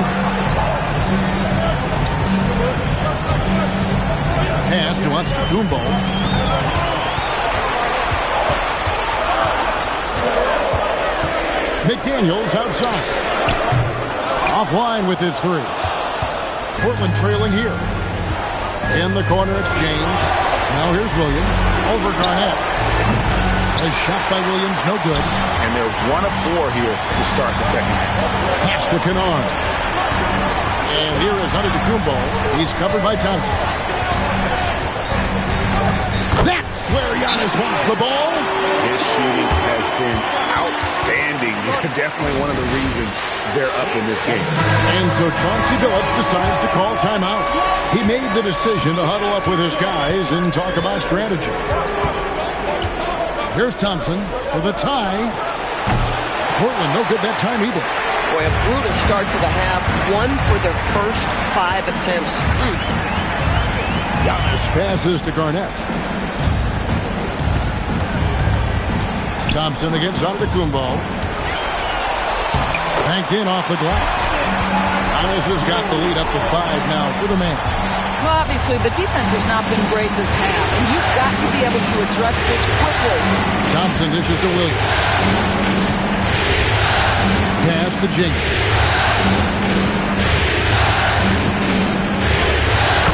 Pass to Antetokounmpo. McDaniels outside. Offline with his three. Portland trailing here. In the corner, it's James. Now here's Williams. Over Garnett. A shot by Williams, no good. And they're 1 of 4 here to start the second half. Pass to Kennard. And here is Antetokounmpo. He's covered by Thompson. That's where Giannis wants the ball. His shooting has been outstanding. Definitely one of the reasons they're up in this game. And so Chauncey Billups decides to call timeout. He made the decision to huddle up with his guys and talk about strategy. Here's Thompson for the tie. Portland no good that time either. Boy, a brutal start to the half. 1 for their first 5 attempts. Giannis passes to Garnett. Thompson against Antetokounmpo. Tanked in off the glass. Giannis has got the lead up to 5 now for the man. Well, obviously, the defense has not been great this half, and you've got to be able to address this quickly. Thompson dishes to Williams. Pass to Jenkins.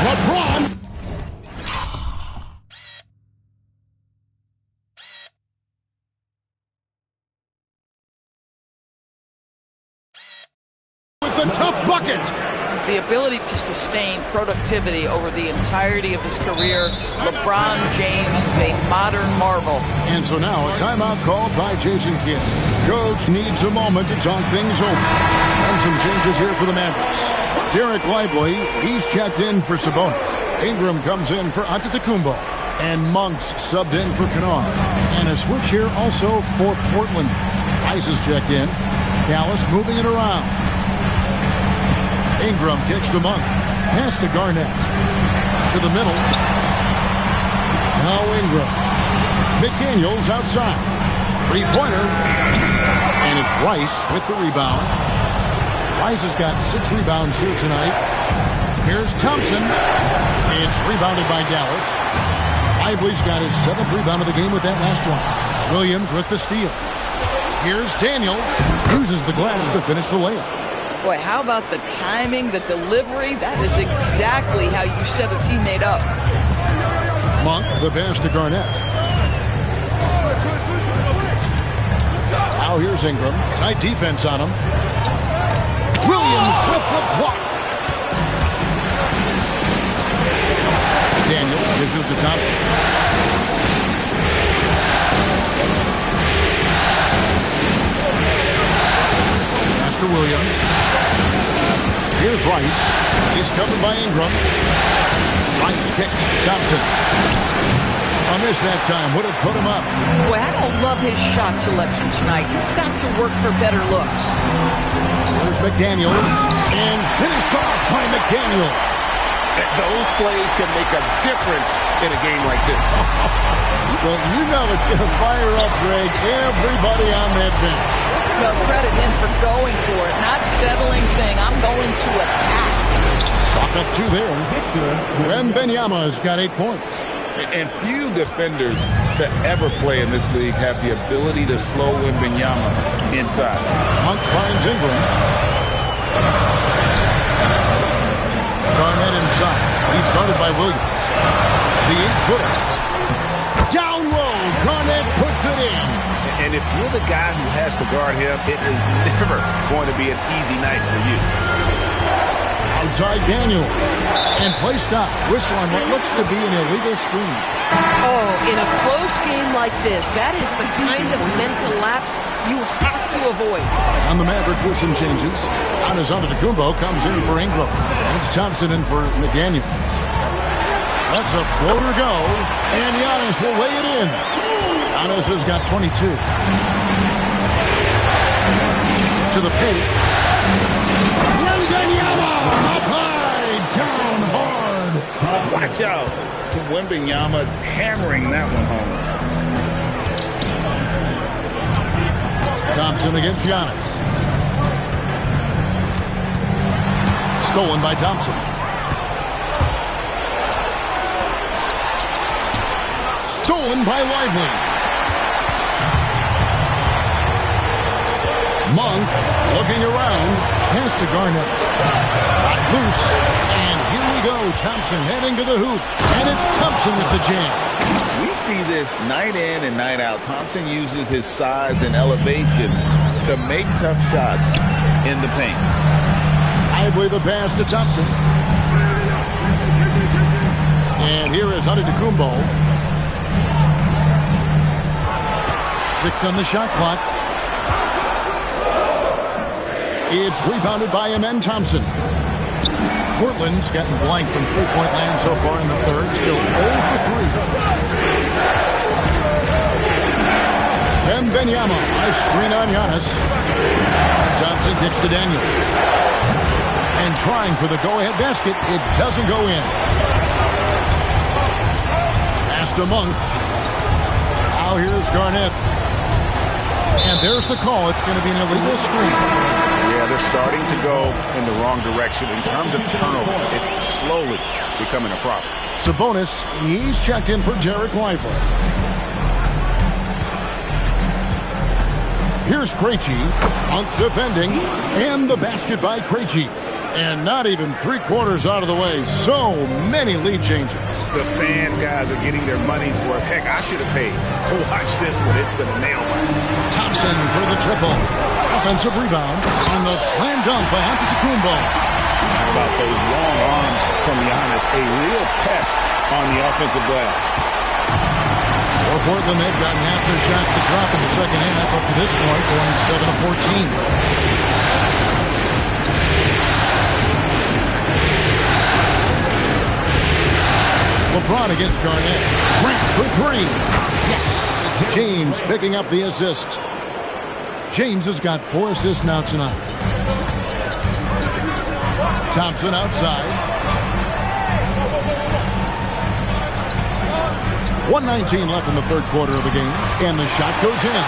LeBron. With the tough bucket. The ability to sustain productivity over the entirety of his career, LeBron James is a modern marvel. And so now a timeout called by Jason Kidd. Coach needs a moment to talk things over. And some changes here for the Mavericks. Derek Lively, he's checked in for Sabonis. Ingram comes in for Antetokounmpo. And Monk's subbed in for Kennard. And a switch here also for Portland. Rice is checked in. Dallas moving it around. Ingram kicks to Monk. Pass to Garnett. To the middle. Now Ingram. McDaniels outside. Three-pointer. And it's Rice with the rebound. Rice has got 6 rebounds here tonight. Here's Thompson. It's rebounded by Dallas. Lively's got his 7th rebound of the game with that last one. Williams with the steal. Here's Daniels. Uses the glass to finish the layup. Boy, how about the timing, the delivery? That is exactly how you set a teammate up. Monk, the pass to Garnett. Now here's Ingram. Tight defense on him. Williams with the block. Daniels dishes to Thompson. Pass to Williams. Here's Rice. He's covered by Ingram. Rice kicks Thompson. A miss that time would have put him up. Boy, I don't love his shot selection tonight. You've got to work for better looks. There's McDaniels. And finished off by McDaniel. Those plays can make a difference in a game like this. Well, you know it's going to fire up, Greg, everybody on that bench. Well, credit him for going for it, not settling, saying, I'm going to attack. Chalk up 2 there. Wembanyama's got 8 points. And few defenders to ever play in this league have the ability to slow Wembanyama inside. Monk finds Ingram. Garnett inside. He's guarded by Williams. The 8-footer. Down low. Garnett puts it in. And if you're the guy who has to guard him, it is never going to be an easy night for you. Outside Daniel. And play stops. Whistle on what looks to be an illegal screen. Oh, in a close game like this, that is the kind of mental lapse you have to avoid. On the Mavericks with some changes. Antetokounmpo comes in for Ingram. It's Thompson in for McDaniels. That's a floater go. And Giannis will lay it in. Giannis has got 22. To the paint. Wembanyama up high, down hard. Watch out. Wembanyama hammering that one home. Thompson against Giannis. Stolen by Thompson. Stolen by Lively. Monk looking around. Pass to Garnett. Got loose. And here we go. Thompson heading to the hoop. And it's Thompson with the jam. We see this night in and night out. Thompson uses his size and elevation to make tough shots in the paint. Lively the pass to Thompson. And here is Antetokounmpo. 6 on the shot clock. It's rebounded by Amen Thompson. Portland's gotten blank from three-point land so far in the third. Still 0 for 3. Wembanyama, a screen on Giannis. Thompson kicks to Daniels. And trying for the go-ahead basket. It doesn't go in. Pass to Monk. Now here's Garnett. And there's the call. It's going to be an illegal screen. Yeah, they're starting to go in the wrong direction. In terms of turnovers, it's slowly becoming a problem. Sabonis, he's checked in for Jarek Lively. Here's Krejci. Monk defending. And the basket by Krejci. And not even three-quarters out of the way. So many lead changes. The fans, guys, are getting their money's worth. Heck, I should have paid to watch this one. It's been a nail biter. Thompson for the triple. Offensive rebound. And the slam dunk by Antetokounmpo. How about those long arms from Giannis? A real pest on the offensive glass. For Portland, they've gotten half their shots to drop in the second half up to this point, going 7 of 14. LeBron against Garnett. Grant for 3. Yes! James picking up the assist. James has got 4 assists now tonight. Thompson outside. 1:19 left in the third quarter of the game. And the shot goes in.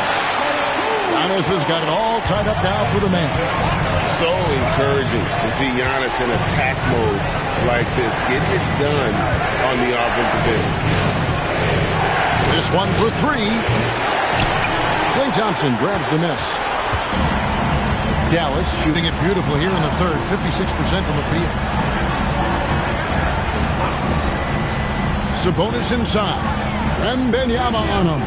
Giannis has got it all tied up now for the man. So encouraging to see Giannis in attack mode like this, getting it done on the offensive end. This one for 3. Klay Thompson grabs the miss. Dallas shooting it beautiful here in the third, 56% from the field. Sabonis inside. Wembanyama on him.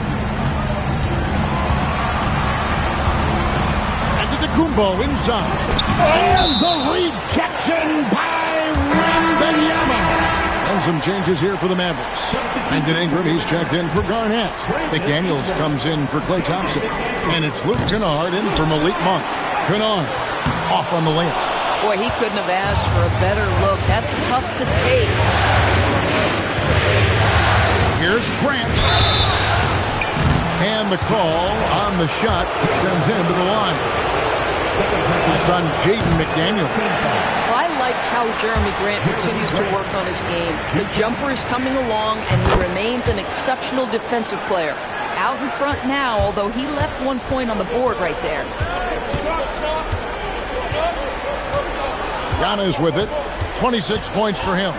Antetokounmpo inside. And the rejection by Wembanyama. And some changes here for the Mavericks. Brandon Ingram, he's checked in for Garnett. McDaniels comes in for Klay Thompson. And it's Luke Kennard in for Malik Monk. Kennard off on the layup. Boy, he couldn't have asked for a better look. That's tough to take. Here's Grant. And the call on the shot that sends him to the line. It's on Jaden McDaniel. I like how Jeremy Grant continues to work on his game. The jumper is coming along, and he remains an exceptional defensive player. Out in front now, although he left 1 point on the board right there. Giannis with it. 26 points for him.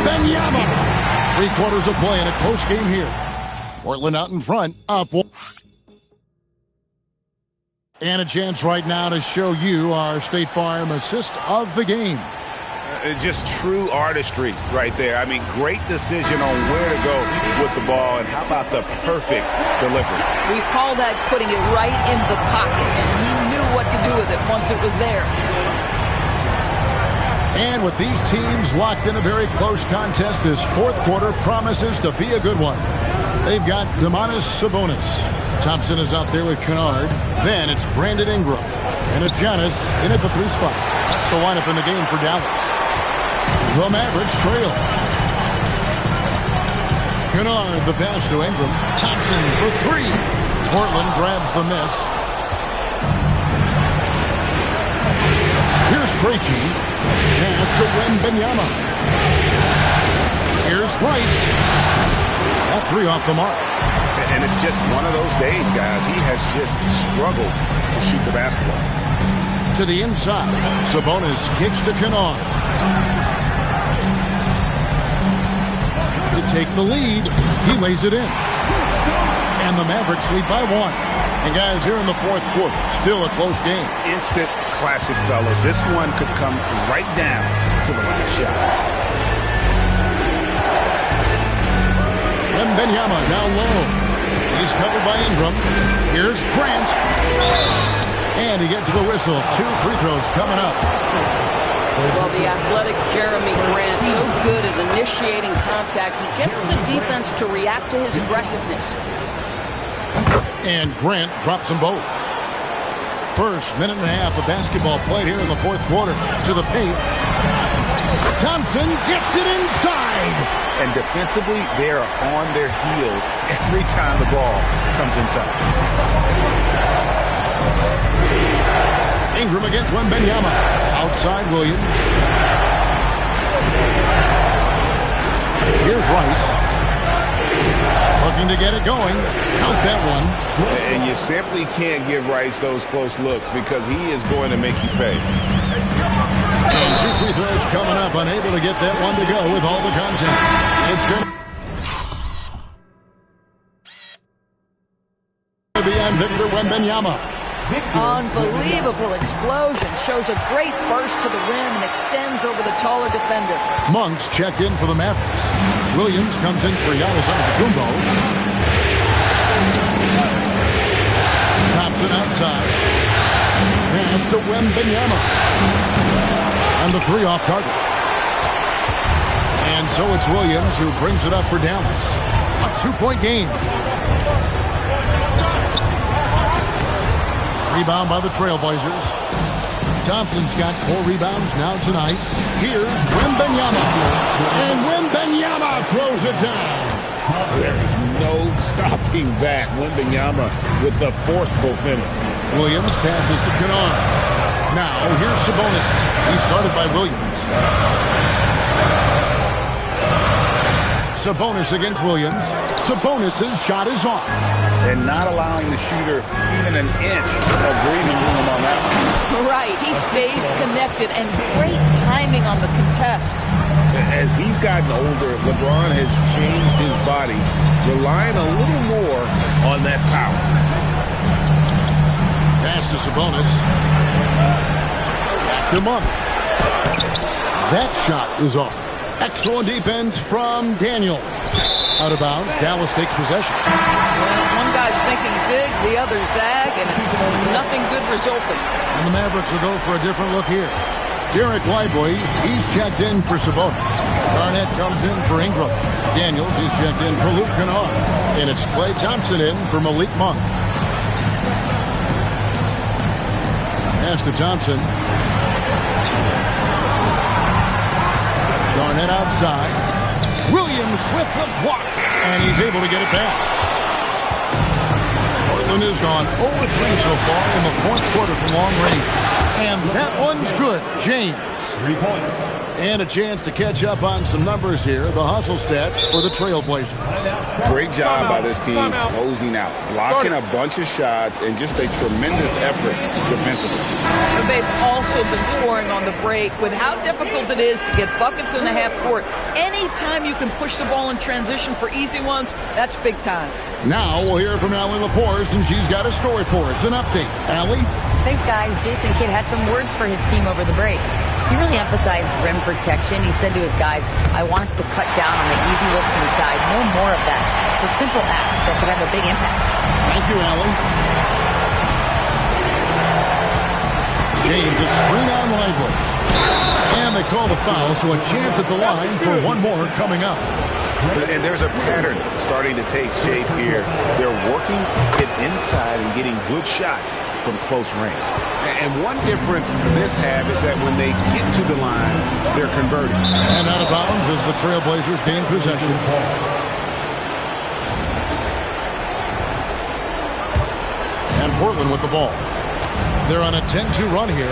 Wembanyama. 3 quarters of play in a close game here. Portland out in front, up. And a chance right now to show you our State Farm assist of the game. Just true artistry right there. I mean, great decision on where to go with the ball, and how about the perfect delivery? We call that putting it right in the pocket, and he knew what to do with it once it was there. And with these teams locked in a very close contest, this fourth quarter promises to be a good one. They've got Domantas Sabonis. Thompson is out there with Kennard. Then it's Brandon Ingram. And it's Giannis in at the 3 spot. That's the lineup in the game for Dallas. The Mavericks trail. Kennard, the pass to Ingram. Thompson for 3. Portland grabs the miss. Here's Krejci. Pass to Wembanyama. Here's Rice. That 3 off the mark. And it's just one of those days, guys. He has just struggled to shoot the basketball. To the inside. Sabonis kicks to Kennard. To take the lead, he lays it in. And the Mavericks lead by 1. And guys, here in the fourth quarter, still a close game. Instant classic, fellas. This one could come right down to the last shot. Wembanyama down low. He's covered by Ingram. Here's Grant. And he gets the whistle. 2 free throws coming up. Well, the athletic Jeremy Grant, so good at initiating contact. He gets the defense to react to his aggressiveness. And Grant drops them both. First minute and a half of basketball played here in the fourth quarter. To the paint. Thompson gets it inside. And defensively, they are on their heels every time the ball comes inside. Ingram against Wembanyama. Outside Williams. Here's Rice. Looking to get it going. Count that one. And you simply can't give Rice those close looks because he is going to make you pay. And 2 free throws coming up. Unable to get that one to go with all the contact. It's going to be on Victor Wembanyama. Unbelievable explosion. Shows a great burst to the rim and extends over the taller defender. Monks checked in for the Mavericks. Williams comes in for Giannis Antetokounmpo. Thompson outside. Pass to Wembanyama. And the 3 off target. And so it's Williams who brings it up for Dallas. A 2-point game. Rebound by the Trailblazers. Thompson's got 4 rebounds now tonight. Here's Wembanyama. And Wembanyama throws it down. There is no stopping that. Wembanyama with the forceful finish. Williams passes to Kennard. Now here's Sabonis. He started by Williams. Sabonis against Williams. Sabonis' shot is off. And not allowing the shooter even an inch of breathing room on that one. Right. He stays connected and great timing on the contest. As he's gotten older, LeBron has changed his body, relying a little more on that power. Pass to Sabonis. Back to Monk. That shot is off. Excellent defense from Daniel. Out of bounds. Dallas takes possession. One guy's thinking zig, the other zag, and nothing good resulting. And the Mavericks will go for a different look here. Derek Lively, he's checked in for Sabonis. Garnett comes in for Ingram. Daniels is checked in for Luke Kennard. And it's Klay Thompson in for Malik Monk. Pass to Thompson. Garnett outside. Williams with the block. And he's able to get it back. Portland has gone 0-3 so far in the 4th quarter from long range. And that one's good. James. 3 points. And a chance to catch up on some numbers here. The hustle stats for the Trailblazers. Great job by this team closing out, blocking a bunch of shots, and just a tremendous effort defensively. They've also been scoring on the break with how difficult it is to get buckets in the half court. Anytime you can push the ball in transition for easy ones, that's big time. Now we'll hear from Allie LaForce, and she's got a story for us. An update. Allie? Thanks, guys. Jason Kidd had some words for his team over the break. He really emphasized rim protection. He said to his guys, I want us to cut down on the easy looks inside. No more of that. It's a simple act that could have a big impact. Thank you, Allie. James, a screen on Lively. And they call the foul, so a chance at the line for one more coming up. And there's a pattern starting to take shape here. They're working it inside and getting good shots from close range. And one difference this have is that when they get to the line, they're converting. And out of bounds as the Trailblazers gain possession. And Portland with the ball. They're on a 10-2 run here.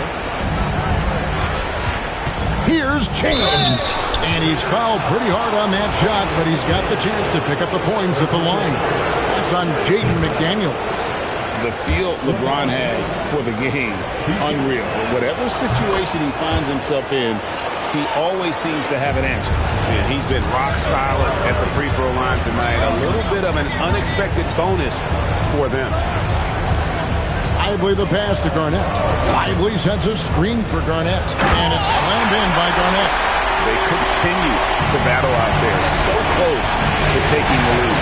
Here's James. And he's fouled pretty hard on that shot, but he's got the chance to pick up the points at the line. That's on Jaden McDaniels. The feel LeBron has for the game, unreal. Whatever situation he finds himself in, he always seems to have an answer. And he's been rock solid at the free throw line tonight. A little bit of an unexpected bonus for them. Lively the pass to Garnett. Lively sends a screen for Garnett. And it's slammed in by Garnett. They continue to battle out there. So close to taking the lead.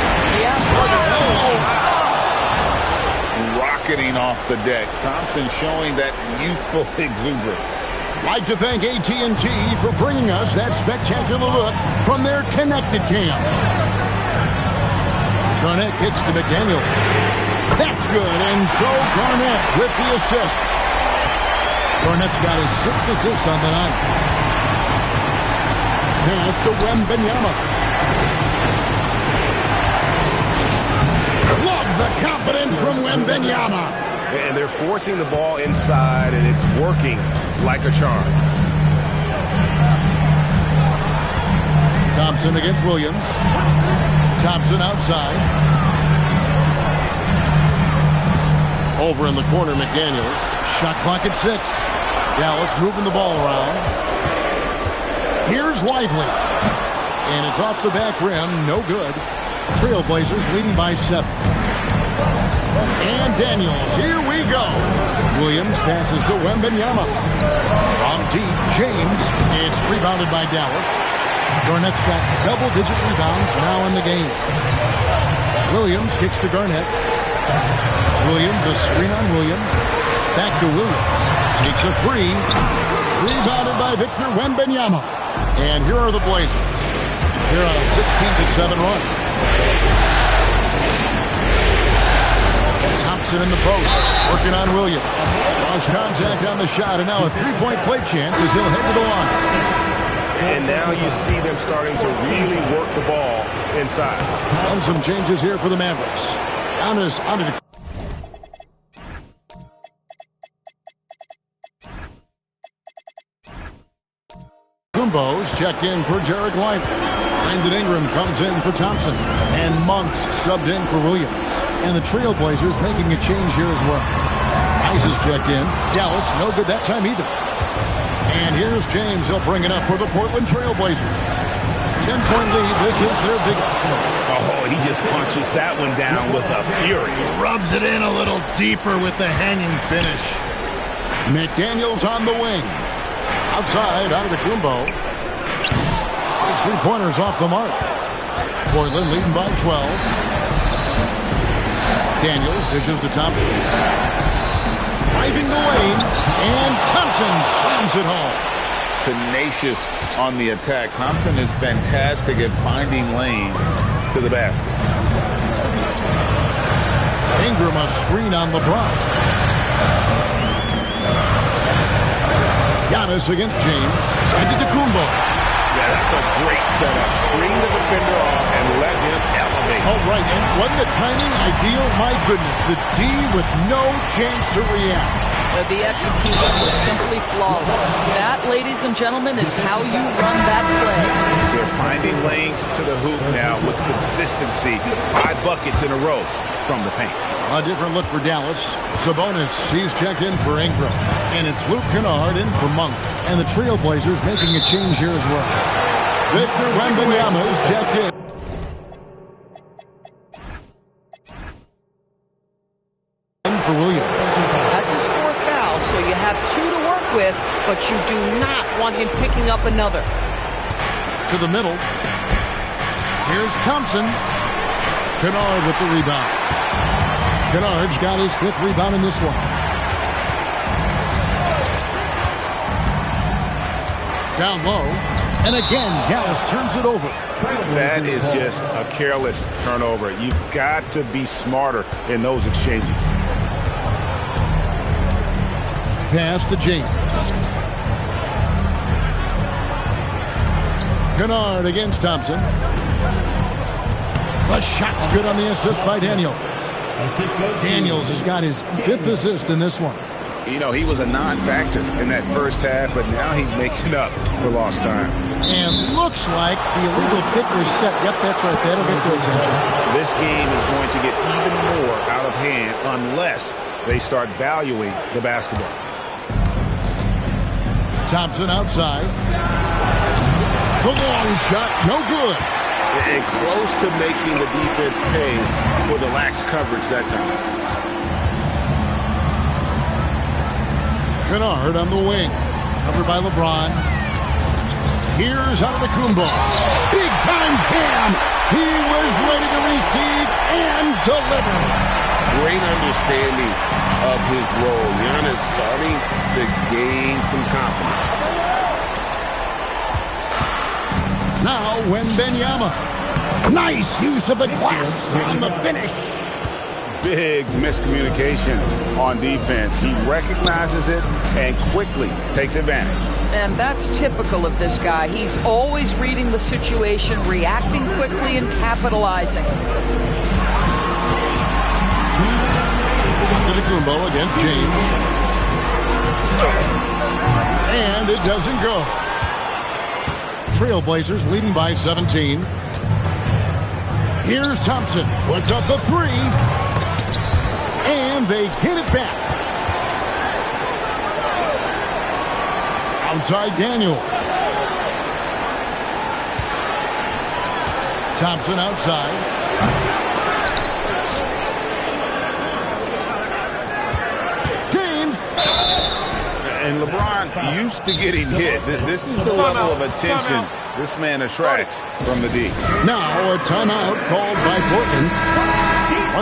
Rocketing off the deck. Thompson showing that youthful exuberance. Like to thank AT&T for bringing us that spectacular look from their connected cam. Garnett kicks to McDaniel. That's good, and so Garnett with the assist. Garnett's got his 6th assist on the night. Pass to Wembanyama. Love the confidence from Wembanyama. And they're forcing the ball inside, and it's working like a charm. Thompson against Williams. Thompson outside. Over in the corner, McDaniels. Shot clock at 6. Dallas moving the ball around. Here's Lively. And it's off the back rim. No good. Trailblazers leading by 7. And Daniels. Here we go. Williams passes to Wembanyama. From deep, James. It's rebounded by Dallas. Garnett's got double-digit rebounds now in the game. Williams kicks to Garnett. Williams, a screen on Williams. Back to Williams. Takes a 3. Rebounded by Victor Wembanyama. And here are the Blazers. They're on a 16-7 run. Thompson in the post. Working on Williams. Lost contact on the shot. And now a three-point play chance as he'll head to the line. And now you see them starting to really work the ball inside. And some changes here for the Mavericks. Giannis under the... Kumbos checked in for Jarek Lively. Brandon Ingram comes in for Thompson. And Monks subbed in for Williams. And the Trailblazers making a change here as well. Ice is checked in. Dallas, no good that time either. And here's James. He'll bring it up for the Portland Trailblazers. 10-point lead. This is their biggest one. Oh, he just punches that one down with a fury. Rubs it in a little deeper with the hanging finish. McDaniels on the wing. Outside, out of the Kumbo. His three-pointers off the mark. Portland leading by 12. Daniels dishes to Thompson. Driving the lane, and Thompson slams it home. Tenacious on the attack. Thompson is fantastic at finding lanes to the basket. Ingram a screen on LeBron. Giannis against James. Sends it to Kumbo. Yeah, that's a great setup. Screen the defender off and let him elevate. All right, and wasn't the timing ideal? My goodness, the D with no chance to react. The execution was simply flawless. That, ladies and gentlemen, is how you run that play. They're finding lanes to the hoop now with consistency. 5 buckets in a row from the paint. A different look for Dallas. Sabonis, he's checked in for Ingram. And it's Luke Kennard in for Monk. And the Trailblazers making a change here as well. Victor Wembanyama is checked in. For Williams. That's his 4th foul, so you have 2 to work with, but you do not want him picking up another. To the middle. Here's Thompson. Kennard with the rebound. Kennard's got his 5th rebound in this one. Down low. And again, Dallas turns it over. That is just a careless turnover. You've got to be smarter in those exchanges. Pass to James. Kennard against Thompson. The shot's good on the assist by Daniels. Daniels has got his 5th assist in this one. You know, he was a non-factor in that first half, but now he's making up for lost time. And looks like the illegal kick was set. Yep, that's right. That'll get their attention. This game is going to get even more out of hand unless they start valuing the basketball. Thompson outside. The long shot, no good. And close to making the defense pay for the lax coverage that time. Kennard on the wing. Covered by LeBron. Here's out of the Kumbo. Big time jam. He was ready to receive and deliver. Great understanding of his role. Giannis starting to gain some confidence. Now Wembanyama. Nice use of the glass on the finish. Big miscommunication on defense. He recognizes it and quickly takes advantage. And that's typical of this guy. He's always reading the situation, reacting quickly, and capitalizing. Kumbo against James. And it doesn't go. Trailblazers leading by 17. Here's Thompson. Puts up the three. And they get it back. Outside Daniel. Thompson outside. James. And LeBron used to getting hit. This is the level of attention this man attracts from the D. Now a timeout called by Portland.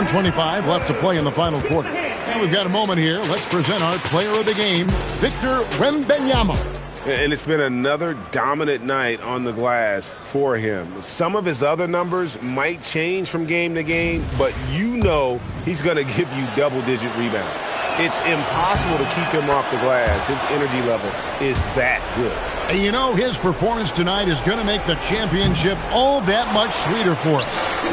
1:25 left to play in the final quarter. And we've got a moment here. Let's present our player of the game, Victor Wembanyama. And it's been another dominant night on the glass for him. Some of his other numbers might change from game to game, but you know he's going to give you double-digit rebounds. It's impossible to keep him off the glass. His energy level is that good. And you know his performance tonight is going to make the championship all that much sweeter for him.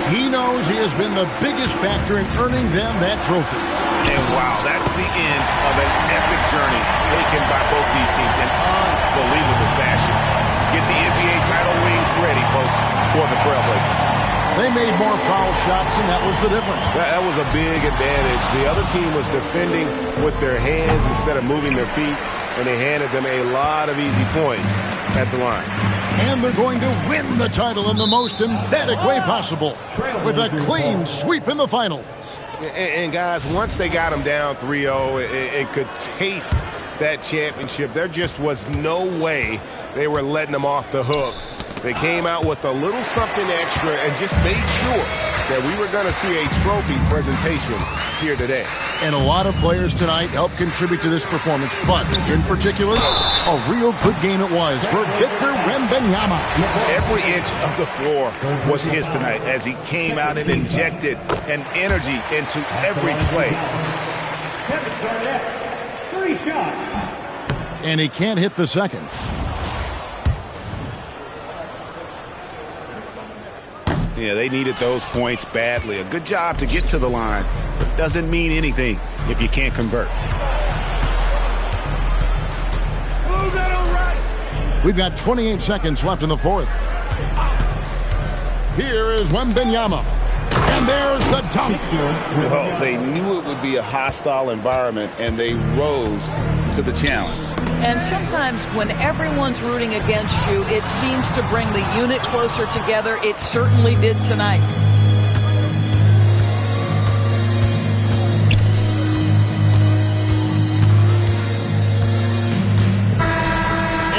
He knows he has been the biggest factor in earning them that trophy. And wow, that's the end of an epic journey taken by both these teams in unbelievable fashion. Get the NBA title rings ready, folks, for the Trailblazers. They made more foul shots, and that was the difference. That was a big advantage. The other team was defending with their hands instead of moving their feet, and they handed them a lot of easy points at the line. And they're going to win the title in the most emphatic way possible with a clean sweep in the finals. And guys, once they got them down 3-0 and could taste that championship, there just was no way they were letting them off the hook. They came out with a little something extra and just made sure that we were going to see a trophy presentation here today. And a lot of players tonight helped contribute to this performance, but in particular, a real good game it was for Victor Wembanyama. Every inch of the floor was his tonight as he came out and injected an energy into every play. Kevin Garnett, 3 shots. And he can't hit the second. Yeah, they needed those points badly. A good job to get to the line. Doesn't mean anything if you can't convert. We've got 28 seconds left in the fourth. Here is Wembanyama. And there's the dunk. Well, they knew it would be a hostile environment, and they rose to the challenge. And sometimes when everyone's rooting against you, it seems to bring the unit closer together. It certainly did tonight.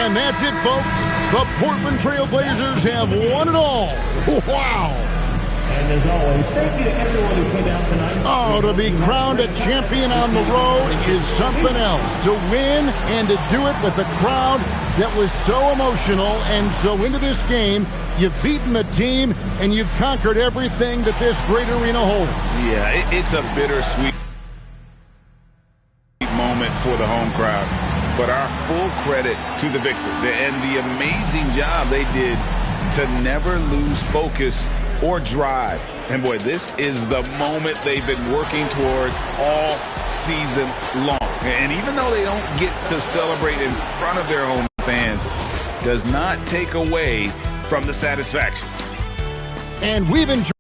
And that's it, folks. The Portland Trail Blazers have won it all. Wow. And as always, thank you to everyone who came out tonight. Oh, to be crowned a champion on the road is something else. To win and to do it with a crowd that was so emotional and so into this game, you've beaten the team and you've conquered everything that this great arena holds. Yeah, it's a bittersweet moment for the home crowd. But our full credit to the victors and the amazing job they did to never lose focus or drive. And boy, this is the moment they've been working towards all season long. And even though they don't get to celebrate in front of their home fans, does not take away from the satisfaction. And we've enjoyed